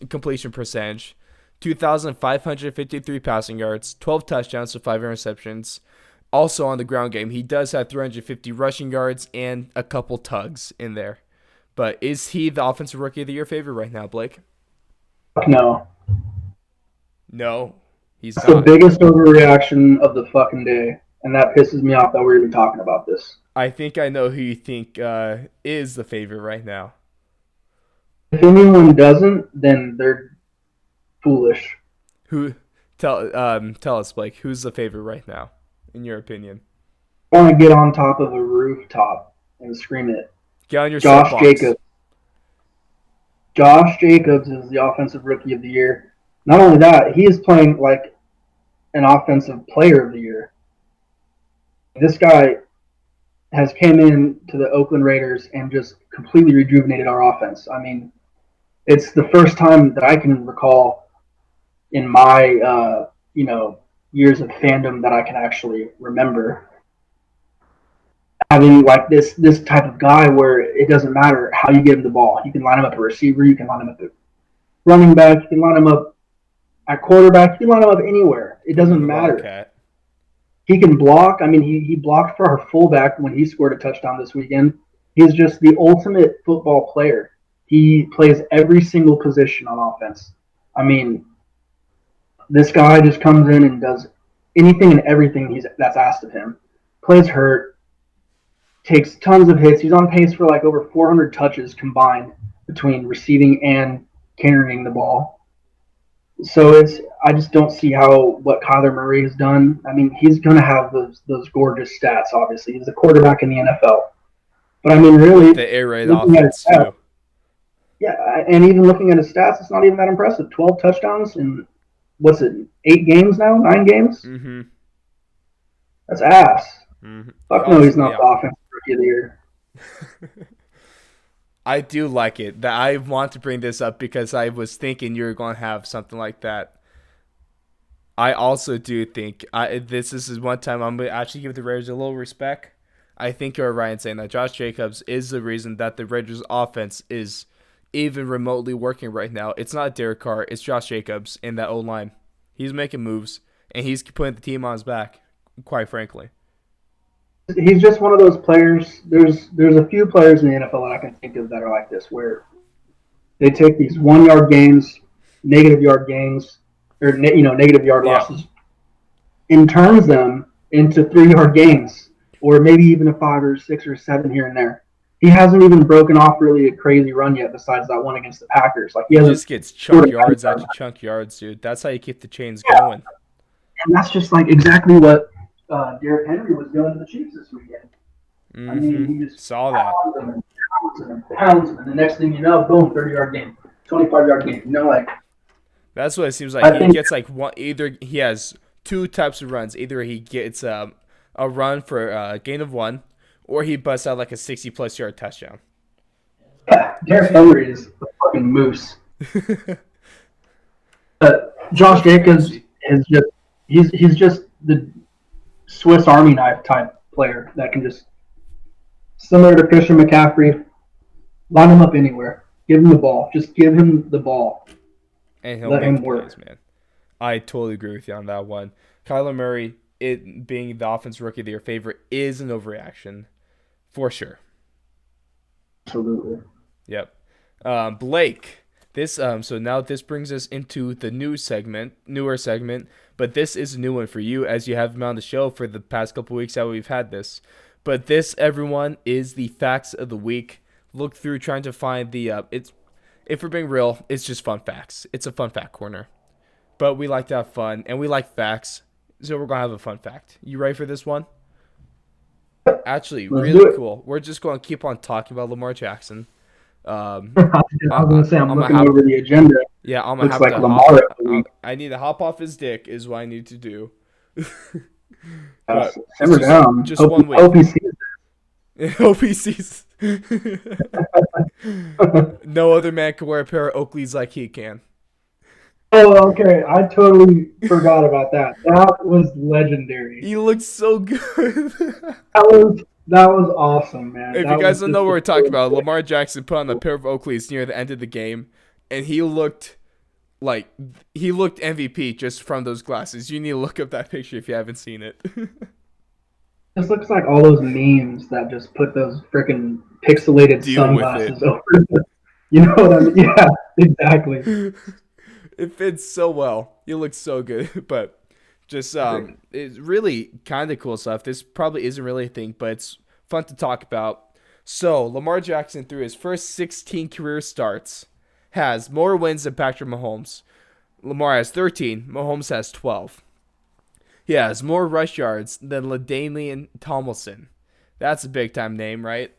completion percentage, 2,553 passing yards, 12 touchdowns to 5 interceptions. Also on the ground game, he does have 350 rushing yards and a couple tugs in there. But is he the offensive rookie of the year favorite right now, Blake? No. No, he's That's the not. biggest overreaction of the fucking day. And that pisses me off that we're even talking about this. I think I know who you think is the favorite right now. If anyone doesn't, then they're foolish. Who? Tell us, Blake. Who's the favorite right now, in your opinion? I want to get on top of a rooftop and scream it. Get on your Josh soapbox. Jacobs. Josh Jacobs is the offensive rookie of the year. Not only that, he is playing like an offensive player of the year. This guy has came in to the Oakland Raiders and just completely rejuvenated our offense. I mean, it's the first time that I can recall in my years of fandom that I can actually remember having like this type of guy where it doesn't matter how you give him the ball. You can line him up a receiver, you can line him up at running back, you can line him up at quarterback, you can line him up anywhere. It doesn't matter. Wildcat. He can block. I mean, he blocked for our fullback when he scored a touchdown this weekend. He's just the ultimate football player. He plays every single position on offense. I mean, this guy just comes in and does anything and everything that's asked of him. Plays hurt, takes tons of hits. He's on pace for like over 400 touches combined between receiving and carrying the ball. So I just don't see what Kyler Murray has done. I mean, he's going to have those gorgeous stats. Obviously, he's a quarterback in the NFL. But I mean, really, The air raid looking at his offense stats, too. yeah, and even looking at his stats, it's not even that impressive. 12 touchdowns in what's it? 8 games now? 9 games? Mm-hmm. That's ass. Mm-hmm. Fuck no, he's not the offensive rookie of the year. I do like it. That I want to bring this up because I was thinking you were going to have something like that. I also do think this is one time I'm going to actually give the Raiders a little respect. I think you're right in saying that Josh Jacobs is the reason that the Raiders offense is even remotely working right now. It's not Derek Carr, it's Josh Jacobs in that O-line. He's making moves. and he's putting the team on his back. Quite frankly, He's just one of those players. There's a few players in the NFL that I can think of that are like this, where they take these 1 yard gains, negative yard gains, or negative yard yeah, losses, and turns them into 3 yard gains, or maybe even a 5 or 6 or 7 here and there. He hasn't even broken off really a crazy run yet, besides that one against the Packers. Like he he hasn't just gets chunk yards after chunk yards, dude. That's how you keep the chains going. and that's just like exactly what Derrick Henry was doing to the Chiefs this weekend. I mean, he just Saw that. pounds them and pounds them and pounds them, and the next thing you know, boom, 30 yard game, 25 yard game. Like That's what it seems like. I He think gets like one. Either he has two types of runs. Either he gets a run for a gain of 1, or he busts out like a 60+ yard touchdown. yeah, Derrick Henry is a fucking moose. Josh Jacobs is just he's just the Swiss Army knife type player that can just similar to Christian McCaffrey, line him up anywhere, give him the ball, just give him the ball, And he'll let make him the work. plays, man. I totally agree with you on that one. Kyler Murray, it being the offensive rookie of the year favorite, is an overreaction for sure. Absolutely. Yep. Blake, this so now this brings us into the newer segment, but this is a new one for you as you have been on the show for the past couple weeks that we've had this. But this, everyone, is the facts of the week. Look through trying to find the it's if we're being real, it's just fun facts. It's a fun fact corner. But we like to have fun and we like facts. So we're gonna have a fun fact. You ready for this one? Actually, Let's do really it. cool. We're just gonna keep on talking about Lamar Jackson. Um, I was gonna say I'm I'm gonna looking have over the agenda. yeah, I'm gonna Looks have like to Lamar hop. every week. I need to hop off his dick is what I need to do. But Simmer it's down. just one week. Hope he sees OPCs. it. No other man can wear a pair of Oakleys like he can. Oh, okay. I totally forgot about that. That was legendary. He looks so good. That was awesome, man. If That you guys was don't just know what we're a talking good about, play. Lamar Jackson put on a pair of Oakleys near the end of the game, and he looked MVP just from those glasses. You need to look up that picture if you haven't seen it. This looks like all those memes that just put those freaking pixelated Deal with sunglasses it. over. You know what I mean? Yeah, exactly. It fits so well. He looks so good, but just it's really kind of cool stuff. This probably isn't really a thing, but it's fun to talk about. So Lamar Jackson, through his first 16 career starts, has more wins than Patrick Mahomes. Lamar has 13. Mahomes has 12. He has more rush yards than LaDainian Tomlinson. That's a big time name, right?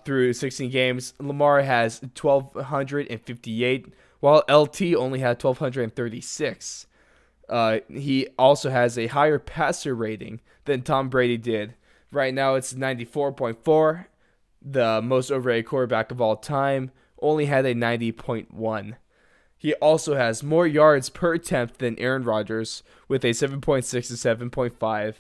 Through 16 games, Lamar has 1,258, while LT only had 1,236. He also has a higher passer rating than Tom Brady did. Right now, it's 94.4. The most overrated quarterback of all time only had a 90.1. He also has more yards per attempt than Aaron Rodgers with a 7.6 and 7.5.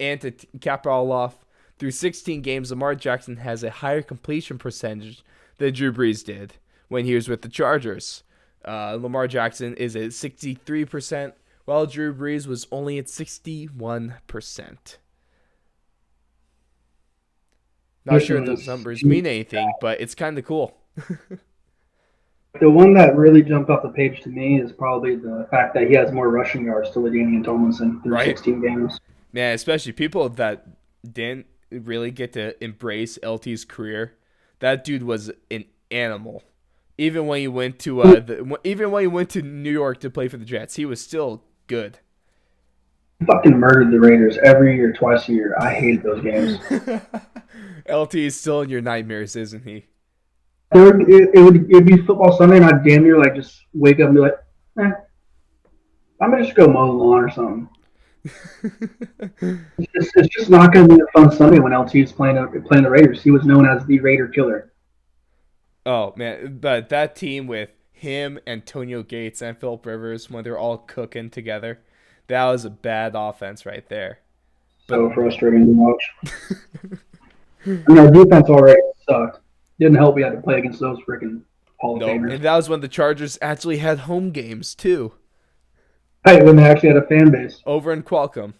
And to cap it all off, through 16 games, Lamar Jackson has a higher completion percentage than Drew Brees did when he was with the Chargers. Lamar Jackson is at 63%, while Drew Brees was only at 61%. Not sure if those numbers mean anything, but it's kind of cool. The one that really jumped off the page to me is probably the fact that he has more rushing yards to LaDainian Tomlinson through Right. 16 games. Man, especially people that didn't really get to embrace LT's career. That dude was an animal. Even when he went to New York to play for the Jets, he was still good. He fucking murdered the Raiders every year, twice a year. I hated those games. LT is still in your nightmares, isn't he? It'd be football Sunday, and I'd damn near like just wake up and be like, I'm gonna just go mow the lawn or something. It's just not gonna be a fun Sunday when LT is playing the Raiders. He was known as the Raider Killer. Oh man, but that team with him, Antonio Gates, and Philip Rivers, when they're all cooking together, that was a bad offense right there. So frustrating to watch. And our defense already sucked. Didn't help we had to play against those freaking Hall of No, Famers. and that was when the Chargers actually had home games too. Right, when they actually had a fan base. over in Qualcomm.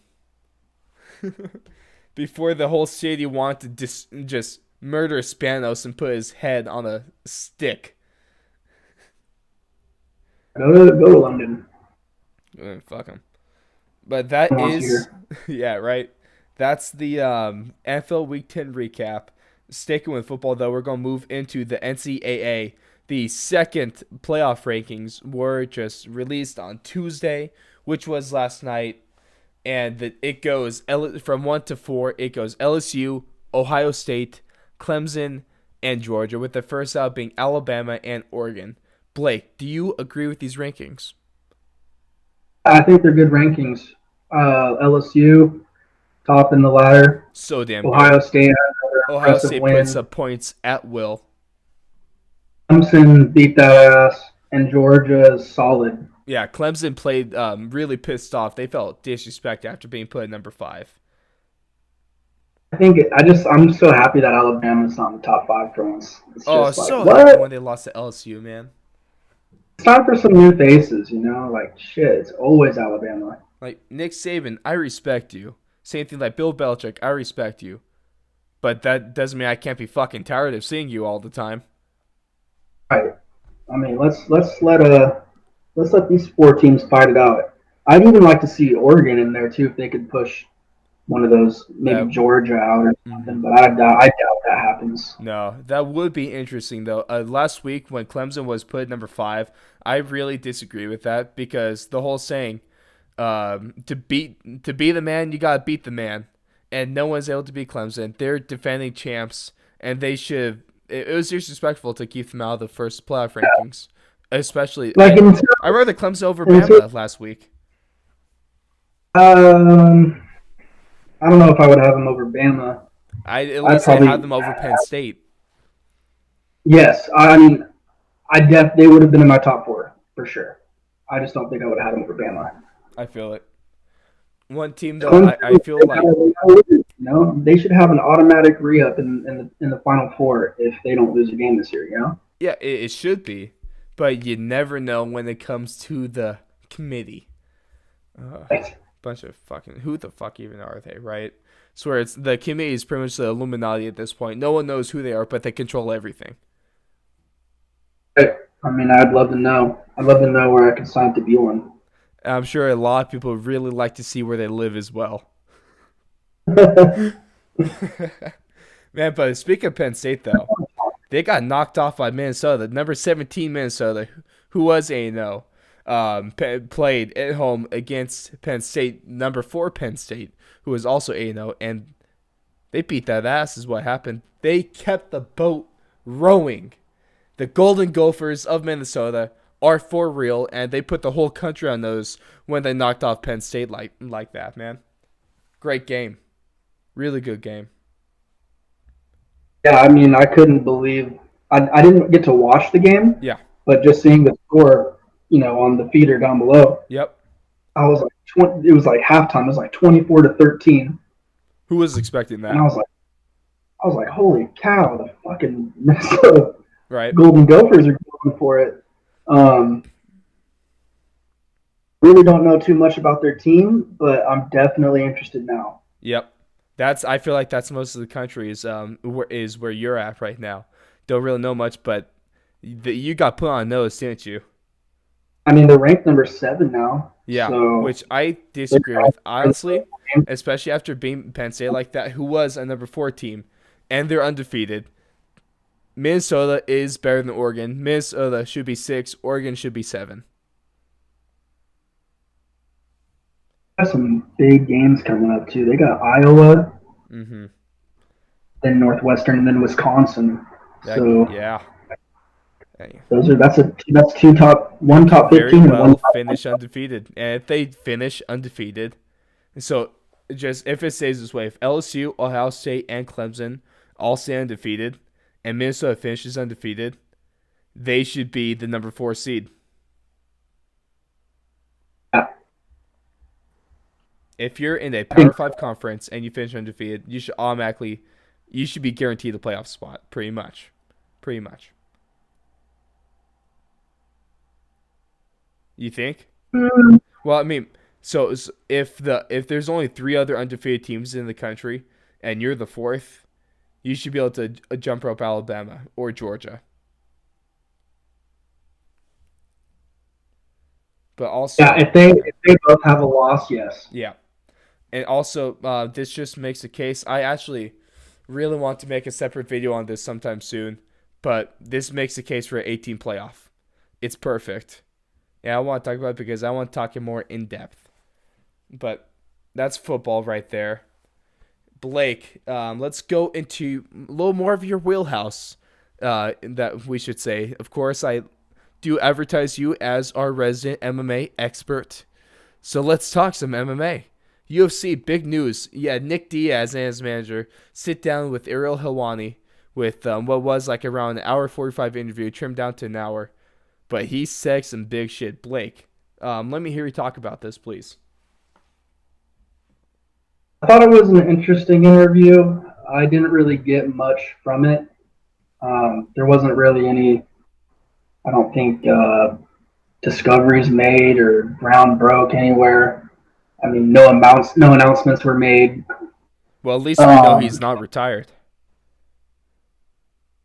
Before the whole city wanted to just murder Spanos and put his head on a stick. Go to London. Fuck him. But that Who wants to is, hear? yeah, right. That's the NFL Week 10 recap. Sticking with football, though, we're going to move into the NCAA. The second playoff rankings were just released on Tuesday, which was last night. And it goes from 1 to 4. It goes LSU, Ohio State, Clemson, and Georgia, with the first out being Alabama and Oregon. Blake, do you agree with these rankings? I think they're good rankings. LSU top in the ladder. So damn good. Ohio State had another Ohio impressive State puts win. up points at will. Clemson beat that ass, and Georgia is solid. Yeah, Clemson played really pissed off. They felt disrespect after being put at number 5. I'm so happy that Alabama's not in the top five for once. It's Oh, just like so happy what? when they lost to LSU, man. It's time for some new faces, you know? Like shit, it's always Alabama. Like Nick Saban, I respect you. Same thing like Bill Belichick, I respect you. But that doesn't mean I can't be fucking tired of seeing you all the time. Right. I mean, let's let these four teams fight it out. I'd even like to see Oregon in there too if they could push one of those, maybe That Georgia out or mhm. something. But I doubt that happens. No, that would be interesting though. Last week when Clemson was put at number 5, I really disagree with that because the whole saying, to be the man, you gotta beat the man, and no one's able to beat Clemson. They're defending champs, and they should. It was disrespectful to keep them out of the first playoff rankings, especially. Like I rather Clemson over in Bama last week. um, I don't know if I would have them over Bama. I at I'd least I had probably them over Penn State. yes. I mean, they would have been in my top four for sure. I just don't think I would have had them over Bama. I feel it. One team though, Clemson, I feel like they should have an automatic re-up in the Final Four if they don't lose a game this year. You know, yeah, it should be, but you never know when it comes to the committee. right. Bunch of fucking who the fuck even are they, right? Swear it's the committee is pretty much the Illuminati at this point. No one knows who they are, but they control everything. I mean, I'd love to know. I'd love to know where I can sign to be one. And I'm sure a lot of people really like to see where they live as well. Man, but speaking of Penn State though, they got knocked off by Minnesota, number 17 Minnesota, who was A-0. Played at home against Penn State, number 4 Penn State, who was also A-0, and they beat that ass is what happened. They kept the boat rowing. The Golden Gophers of Minnesota are for real, and they put the whole country on those when they knocked off Penn State like that, man. Great game. Really good game. Yeah, I mean, I couldn't believe I didn't get to watch the game, Yeah. but just seeing the score, on the feeder down below, Yep. I was like, it was like halftime. It was like 24-13, Who was expecting and that? I was like, holy cow, the fucking Minnesota Right? Golden Gophers are going for it. Um, really don't know too much about their team, but I'm definitely interested now. Yep. I feel like that's most of the country is where you're at right now. Don't really know much, but you got put on notice, didn't you? I mean, they're ranked number 7 now, Yeah, so which I disagree with, honestly, especially after being Penn State like that, who was a number 4 team, and they're undefeated. Minnesota is better than Oregon. Minnesota should be 6. Oregon should be 7. have some big games coming up too. They got Iowa, Mm-hmm. then Northwestern, and then Wisconsin. So Yeah. Hey, that's one they could top very 15 and one well top. finish undefeated. And if they finish undefeated, so just if it stays this way, if LSU, Ohio State, and Clemson all stay undefeated, and Minnesota finishes undefeated, they should be the number 4 seed. Yeah, If you're in a I think Power 5 conference and you finish undefeated, you should be guaranteed a playoff spot, pretty much. Pretty much. You think? Mm, Well, I mean, so if there's only three other undefeated teams in the country, and you're the fourth, you should be able to jump rope Alabama or Georgia. But yeah, also, if they both have a loss, yes. yeah, and also this just makes a case. I actually really want to make a separate video on this sometime soon, but this makes a case for an 18 playoff. It's perfect. Yeah, I want to talk about it because I want to talk it more in depth. But that's football right there. Blake, let's go into a little more of your wheelhouse. That we should say. Of course, I do advertise you as our resident MMA expert. So let's talk some MMA. UFC, big news. Yeah, Nick Diaz and his manager sit down with Ariel Helwani with what was like around an hour 45 interview, trimmed down to an hour. But he said some big shit. Blake, let me hear you talk about this, please. I thought it was an interesting interview. I didn't really get much from it. There wasn't really any, I don't think, discoveries made or ground broke anywhere. I mean, no announcements were made. Well, at least we know Um, he's not retired.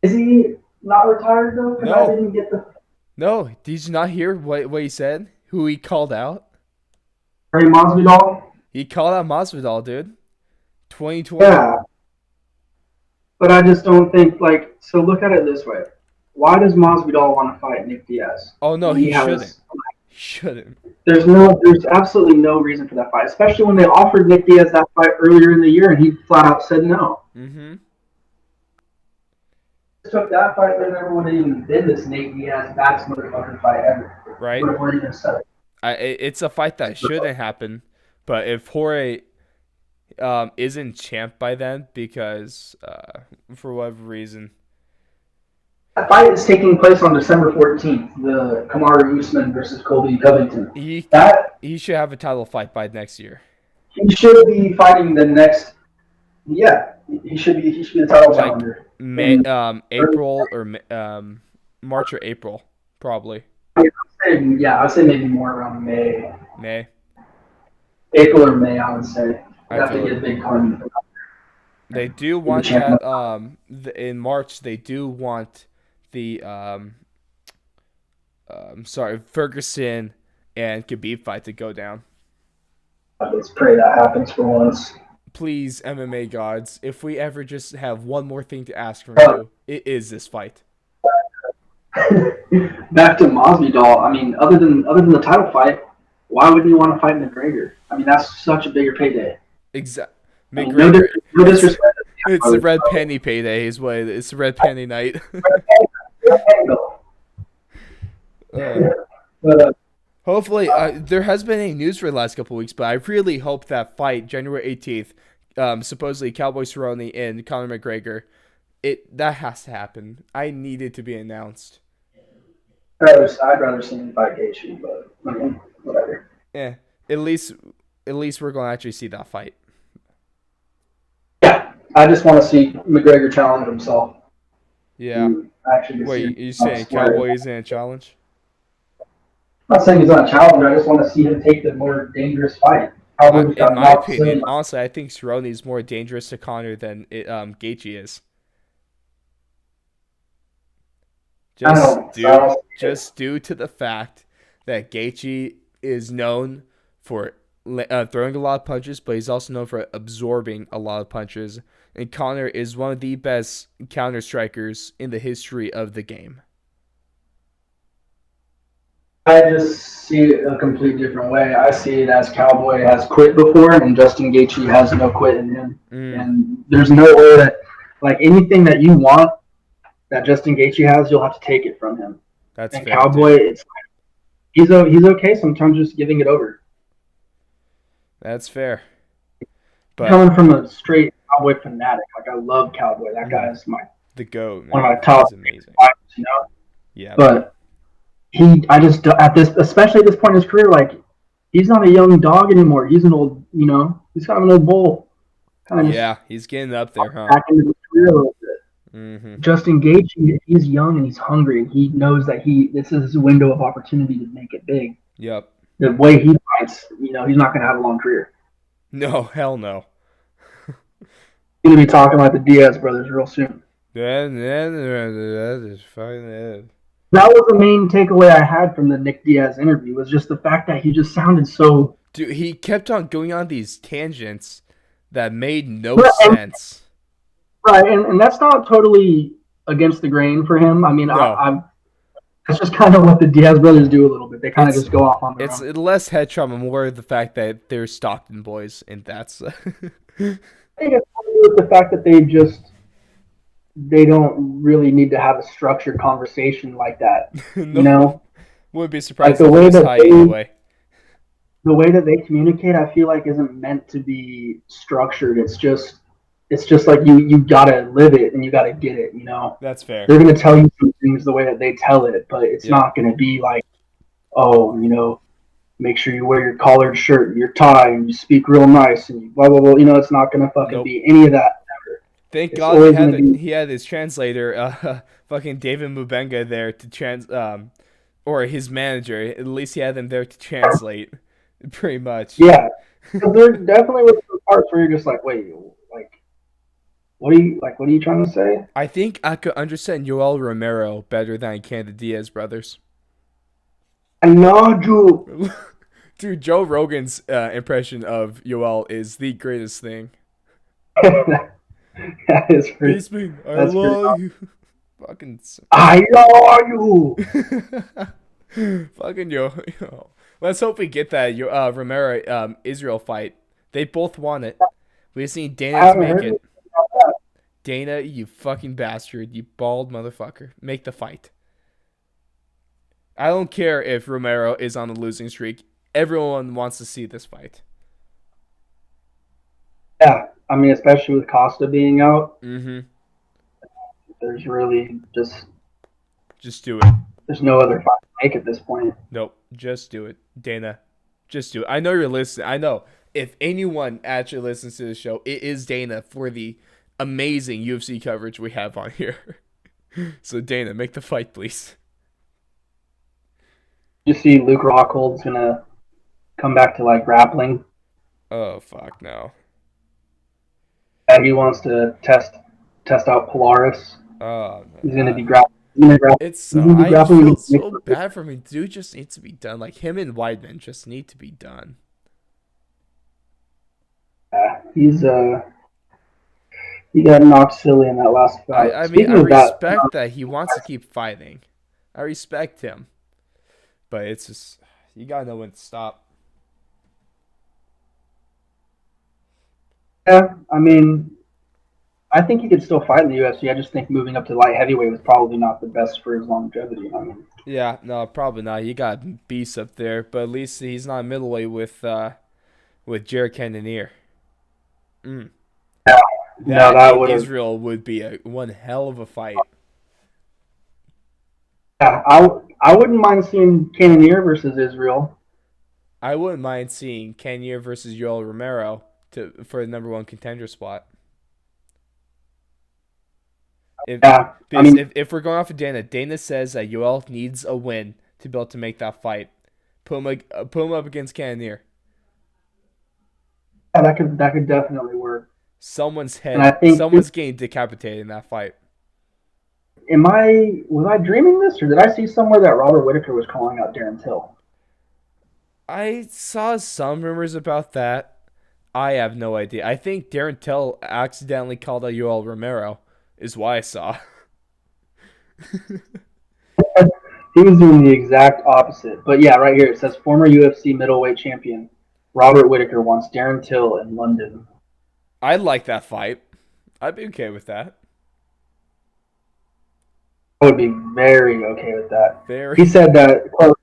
is he not retired though? Because I No, didn't get the no. Did you not hear what he said? Who he called out? Harry Masvidal. He called out Masvidal, dude. 2020. Yeah, but I just don't think like. So look at it this way: why does Masvidal want to fight Nick Diaz Oh no, when he he shouldn't. has? He shouldn't. There's absolutely no reason for that fight, especially when they offered Nick Diaz that fight earlier in the year and he flat out said no. Mm-hmm. Took that fight, there never would have even been this Nate Diaz best motherfucker fight ever. Right. Would have even said it. It's a fight that shouldn't happen, but if Jorge isn't champ by then because for whatever reason, That fight is taking place on December 14th. The Kamaru Usman versus Colby Covington. he That he should have a title fight by next year. he should be fighting the next. Yeah, he should be the title Like challenger. May, April or March or April, probably Yeah, I'd say maybe more around May, May. April or May. I would say. We I have to feel get a it. big card. They do The want champion. that. In March they do want the sorry, Ferguson and Khabib fight to go down. Let's pray that happens for once. Please, MMA gods, if we ever just have one more thing to ask from Uh, you, it is this fight. Back to Masvidal. I mean, other than the title fight, why wouldn't you want to fight McGregor? I mean, that's such a bigger payday. Exact. I mean, McGregor. no It's disrespect. it's the red penny payday. Is what it is. It's the red penny night. uh, But hopefully, there has been any news for the last couple of weeks, but I really hope that fight January 18th, supposedly Cowboy Cerrone and Conor McGregor, that has to happen. I need it to be announced. I'd rather see him fight Gaethje, but I mean, whatever. Yeah, at least we're gonna actually see that fight. Yeah, I just want to see McGregor challenge himself. Yeah. Actually, Wait, you saying Cowboy isn't a challenge? I'm not saying he's not a challenger. I just want to see him take the more dangerous fight. Cowboy's got In my knocks opinion, in. honestly, I think Cerrone is more dangerous to Conor than Gaethje is. Just due to the fact that Gaethje is known for throwing a lot of punches, but he's also known for absorbing a lot of punches. And Conor is one of the best counter strikers in the history of the game. I just see it a complete different way. I see it as Cowboy has quit before, and Justin Gaethje has no quit in him. And there's no way that, like, anything that you want that Justin Gaethje has, you'll have to take it from him. That's and fair, Cowboy, dude. it's he's okay sometimes just giving it over. That's fair. But coming from a straight Cowboy fanatic, like I love Cowboy. That guy is the GOAT, man. one of my top amazing. fighters, you know. Yeah. But I just especially at this point in his career, like he's not a young dog anymore. He's an old, you know, he's kind of an old bull. Yeah, he's getting up there, huh? Back into his career a little bit. Mm-hmm. Justin Gaethje, he's young and he's hungry, and he knows that this is his window of opportunity to make it big. Yep. the way he fights, he's not going to have a long career. No, hell no. He's going to be talking like the Diaz brothers real soon. That is fine. That was the main takeaway I had from the Nick Diaz interview was just the fact that he just sounded so. Dude, he kept on going on these tangents that made no Right, sense. and that's not totally against the grain for him. I mean, No, I'm that's just kind of what the Diaz brothers do a little bit. They kind of it's just go off on their it's own. less head trauma, more the fact that they're Stockton boys, and that's I think it's probably with the fact that they don't really need to have a structured conversation like that. You no. know, Wouldn't be like surprised if it was high anyway. the way that they communicate, I feel like isn't meant to be structured. It's just like you gotta live it and you gotta get it. That's fair. They're gonna tell you some things the way that they tell it, but it's Yep. not gonna be like, oh, make sure you wear your collared shirt and your tie and you speak real nice and you blah blah blah. It's not gonna fucking Nope. be any of that. Thank It's God always gonna be he had his translator, fucking David Mubenga there to or his manager. At least he had them there to translate, pretty much. yeah. Because there definitely was some parts where you're just like, wait, like what are you trying to say? I think I could understand Yoel Romero better than I can the Diaz brothers. I know, Drew. Dude, Joe Rogan's impression of Yoel is the greatest thing. That is pretty. Basement, I That's pretty. love you. Fucking, I love you. fucking yo. Let's hope we get that Romero Israel fight. They both want it. We just need I Dana to haven't make heard it. it about that. Dana, you fucking bastard, you bald motherfucker, make the fight. I don't care if Romero is on a losing streak. Everyone wants to see this fight. Yeah, I mean, especially with Costa being out, Mm-hmm. there's really Just do it. there's no other fight to make at this point. Nope. Just do it. Dana, just do it. I know you're listening. I know. If anyone actually listens to the show, it is Dana for the amazing UFC coverage we have on here. So, Dana, make the fight, please. You see, Luke Rockhold's gonna come back to like grappling. Oh, fuck no. He wants to test out Polaris. Oh, He's gonna man. be grappling. He's gonna, It's he's gonna be I grappling feel against Nick. so bad for me. Dude just needs to be done. Like him and Weidman just need to be done. He got knocked silly in that last fight. I mean Speaking I of that, respect that he wants to keep fighting. I respect him. But it's just you gotta know when to stop. yeah, I mean, I think he could still fight in the UFC. I just think moving up to light heavyweight was probably not the best for his longevity. I mean, Yeah, no, probably not. You got beasts up there, but at least he's not middleweight with Jared Cannonier. Mm. no, That that in would have. Israel would be one hell of a fight. Yeah, I wouldn't mind seeing Cannonier versus Israel. I wouldn't mind seeing Cannonier versus Yoel Romero for the number one contender spot. If, Yeah, I because mean, if we're going off of Dana says that Yoel needs a win to be able to make that fight. Put him up against Cannonier. yeah, that could definitely work. Someone's And I head, think, someone's getting decapitated in that fight. was I dreaming this, or did I see somewhere that Robert Whitaker was calling out Darren Till? I saw some rumors about that. I have no idea. I think Darren Till accidentally called out Yoel Romero, is why I saw. He was doing the exact opposite. But yeah, right here it says former UFC middleweight champion Robert Whitaker wants Darren Till in London. I'd like that fight. I'd be okay with that. I would be very okay with that. Very. He said that quote.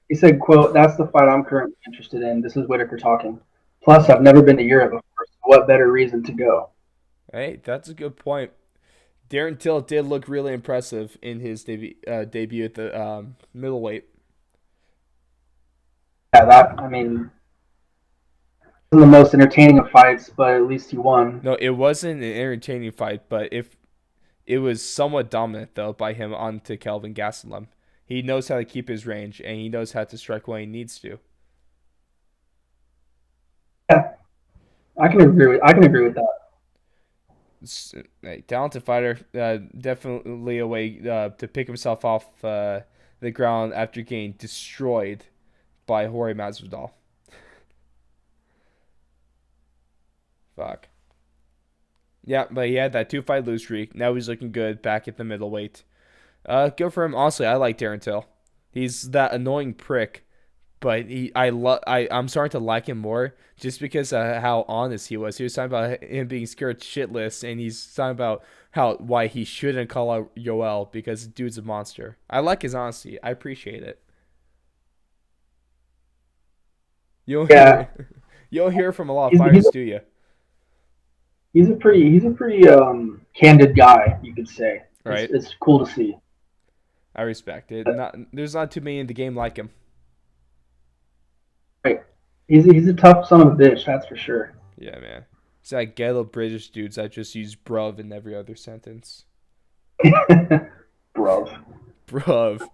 He said, "quote That's the fight I'm currently interested in." This is Whitaker talking. Plus, I've never been to Europe before, so what better reason to go? Hey, that's a good point. Darren Till did look really impressive in his debut at the middleweight. Yeah, that I mean, wasn't the most entertaining of fights, but at least he won. No, it wasn't an entertaining fight, but if it was somewhat dominant though by him onto Kelvin Gastelum. He knows how to keep his range and he knows how to strike when he needs to. Yeah, I can agree with that. A talented fighter, definitely a way to pick himself off the ground after getting destroyed by Jorge Masvidal. Fuck. Yeah, but he had that 2 fight lose streak. Now he's looking good back at the middleweight. Good for him. Honestly, I like Darren Till. He's that annoying prick, but I'm starting to like him more just because how honest he was. He was talking about him being scared shitless, and he's talking about why he shouldn't call out Yoel because the dude's a monster. I like his honesty. I appreciate it. You don't Yeah, hear you don't hear from a lot of he's he's fighters, a, do you? he's a pretty candid guy, you could say. It's Right? it's cool to see. I respect it. Not there's not too many in the game like him. Right. He's a tough son of a bitch, that's for sure. Yeah, man. It's like ghetto British dudes that just use bruv in every other sentence. Bro. Bruv.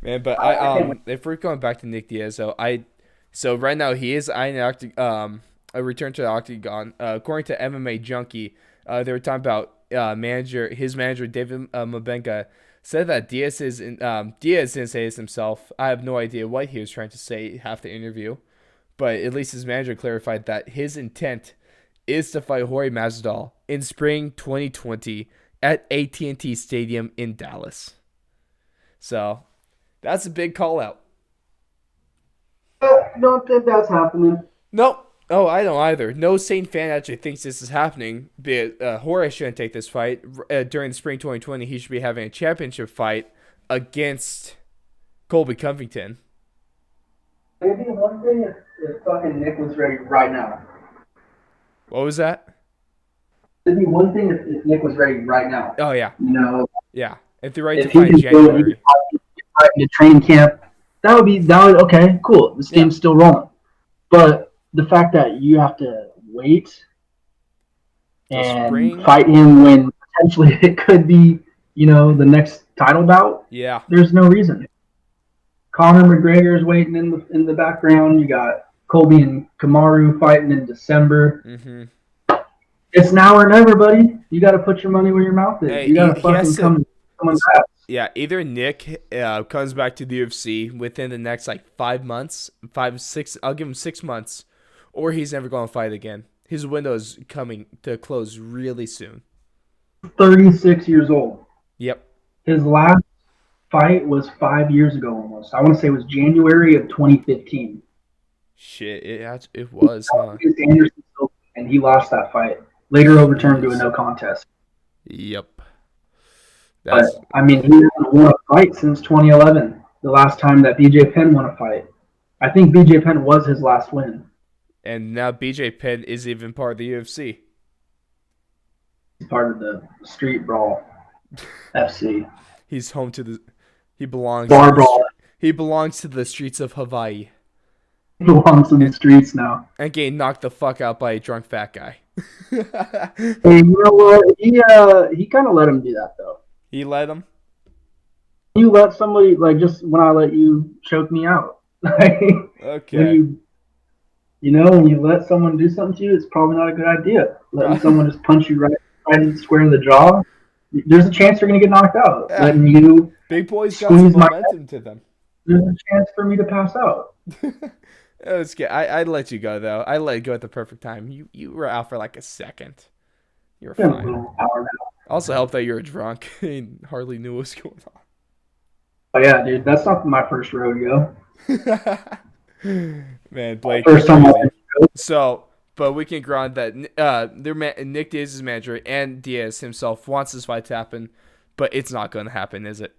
Man, but I can't wait. if we're going back to Nick Diaz, so right now he is eyeing a return to the octagon. According to MMA Junkie, they were talking about his manager David Mabenga said that Diaz didn't say this himself. I have no idea what he was trying to say half the interview, but at least his manager clarified that his intent is to fight Jorge Masvidal in spring 2020 at AT&T Stadium in Dallas. So that's a big call out. I don't think that's happening. Nope. Oh, I don't either. No sane fan actually thinks this is happening. But Jorge shouldn't take this fight during the spring 2020. He should be having a championship fight against Colby Covington. Maybe one thing if fucking Nick was ready right now. What was that? It'd be one thing if Nick was ready right now. Oh yeah, You know, yeah. If they're ready to if he fight in could go, he January. could fight in the training camp. That would okay, cool. This Yeah. game's still rolling. But the fact that you have to wait Till and spring. fight him when potentially it could be, the next title bout, Yeah. there's no reason. Conor McGregor is waiting in the background. You got Colby and Kamaru fighting in December. Mm-hmm. It's now or never, buddy. You got to put your money where your mouth is. Hey, You got to he has fucking to. come on fast. Yeah, either Nick comes back to the UFC within the next like 5 months, 5, 6. I'll give him 6 months, or he's never going to fight again. His window is coming to close really soon. 36 years old. Yep. His last fight was 5 years ago almost. I want to say it was January of 2015. Shit, it was, huh? Against Anderson Silva, and he lost that fight. Later overturned to a no contest. Yep. But, That's I mean, he hasn't won a fight since 2011, the last time that BJ Penn won a fight. I think BJ Penn was his last win. and now BJ Penn is even part of the UFC. He's part of the Street Brawl FC. He's home to the. He belongs. Bar Brawl He belongs to the streets of Hawaii belongs in the streets now. and getting knocked the fuck out by a drunk fat guy. Hey, you know what? He kind of let him do that, though. He let him. You let somebody, like, just when I let you choke me out. Like, Okay. when you let someone do something to you, it's probably not a good idea. Letting someone just punch you right square in the jaw, there's a chance you're going to get knocked out. Yeah. Letting you Big boys got some squeeze my momentum to them. there's a chance for me to pass out. It's good. I'd let you go though. I let you go at the perfect time. You were out for like a second. You were Yeah, a fine. little power nap. Also helped that you were drunk and hardly knew what was going Oh, yeah, dude, that's not my first rodeo. on. Man, Blake. First time I went. So, but we can grind that. Nick Diaz's manager and Diaz himself wants this fight to happen, but it's not going to happen, is it?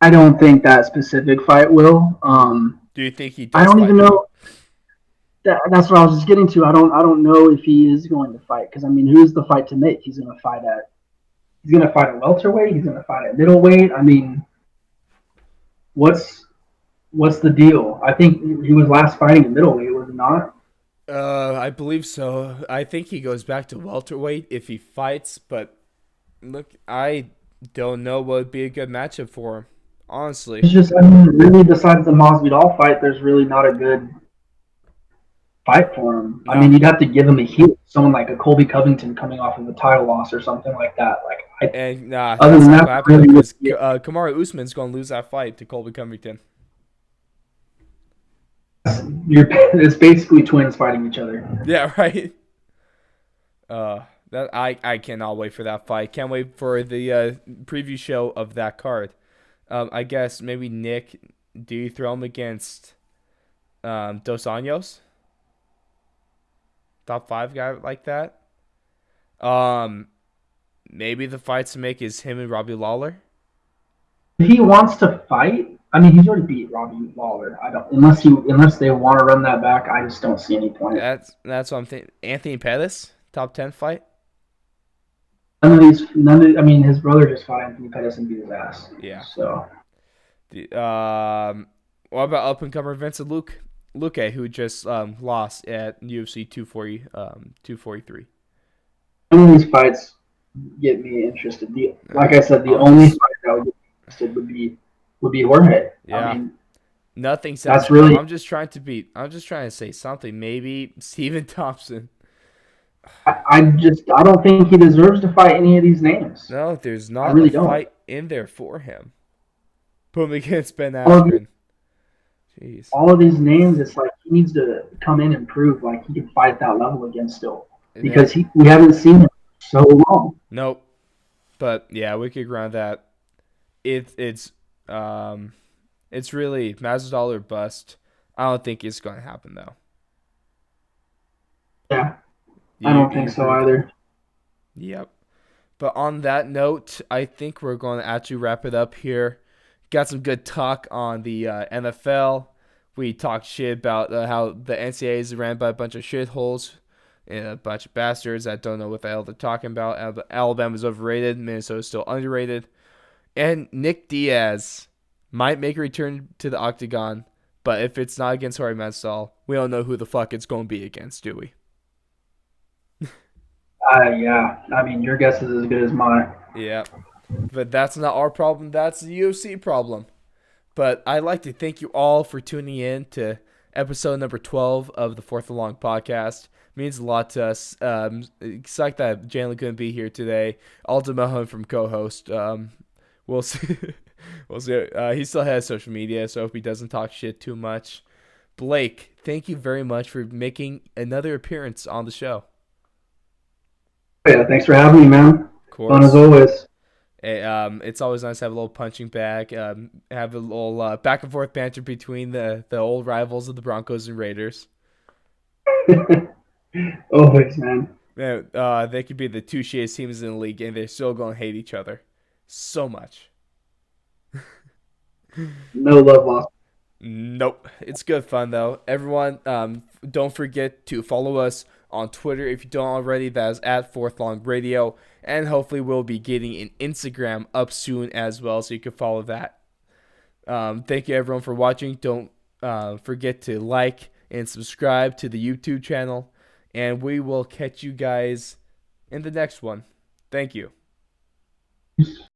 I don't think that specific fight will. Do you think he does? I don't fight even him? know. That's what I was just getting to. I don't know if he is going to fight because I mean, who's the fight to make? He's going to fight at welterweight. He's going to fight at middleweight. I mean, what's the deal? I think he was last fighting at middleweight, was he not? I believe so. I think he goes back to welterweight if he fights, but look, I don't know what would be a good matchup for him. Honestly, It's just, I mean, really, besides the Masvidal fight, there's really not a good fight for him. I No, mean, you'd have to give him a heel. Someone like a Colby Covington coming off of a title loss or something like that. and Other that's than not that, gonna happen though, really, because yeah, Kamaru Usman's gonna lose that fight to Colby Covington. it's basically twins fighting each other. Yeah, right. That I cannot wait for that fight. Can't wait for the preview show of that card. I guess maybe Nick, do you throw him against Dos Anjos? Top 5 guy like that. Um, Maybe the fights to make is him and Robbie Lawler. If he wants to fight, I mean, he's already beat Robbie Lawler. I don't unless they want to run that back. I just don't see any point. That's what I'm thinking. Anthony Pettis, top 10 fight. I mean, his brother just fought Anthony Pettis and beat his ass. Yeah. So, What about up and comer Vincent Luque, who just lost at UFC 243. some of these fights get me interested. Like I said, the only fight that would get me interested would be Jorge. Yeah. I mean, Nothing sounds that's really. I'm just trying to say something. Maybe Stephen Thompson. I don't think he deserves to fight any of these names. No, there's I not really a don't. fight in there for him. Put him against Ben All of, Askren. Jeez. all of these names, it's like he needs to come in and prove like he can fight that level again still, because we haven't seen him so long. Nope. But yeah, we could ground that. It's really Masvidal or bust. I don't think it's going to happen though. Yeah, I don't think so either. Yep. But on that note, I think we're going to actually wrap it up here. Got some good talk on the NFL. We talked shit about how the NCAA is ran by a bunch of shitholes and a bunch of bastards that don't know what the hell they're talking about. Alabama's overrated. Minnesota's still underrated. And Nick Diaz might make a return to the octagon, but if it's not against Jorge Masvidal, we don't know who the fuck it's going to be against, do we? Yeah. I mean, your guess is as good as mine. Yeah. But that's not our problem. That's the UFC problem. But I'd like to thank you all for tuning in to episode number 12 of the Fourth and Long podcast. It means a lot to us. It's like that Jalen couldn't be here today. Alden Mahon from co-host. We'll see. We'll see. He still has social media, so I hope he doesn't talk shit too much. Blake, thank you very much for making another appearance on the show. Yeah, thanks for having me, man. Of course. Fun as always. It's always nice to have a little punching bag, have a little back and forth banter between the old rivals of the Broncos and Raiders. Always, man. Man, they could be the two shittiest teams in the league, and they're still going to hate each other so much. No love lost. Nope. It's good fun, though. Everyone, don't forget to follow us on Twitter if you don't already. That is at Fourth Long Radio. And hopefully we'll be getting an Instagram up soon as well, so you can follow that. Thank you, everyone, for watching. Don't forget to like and subscribe to the YouTube channel. And we will catch you guys in the next one. Thank you.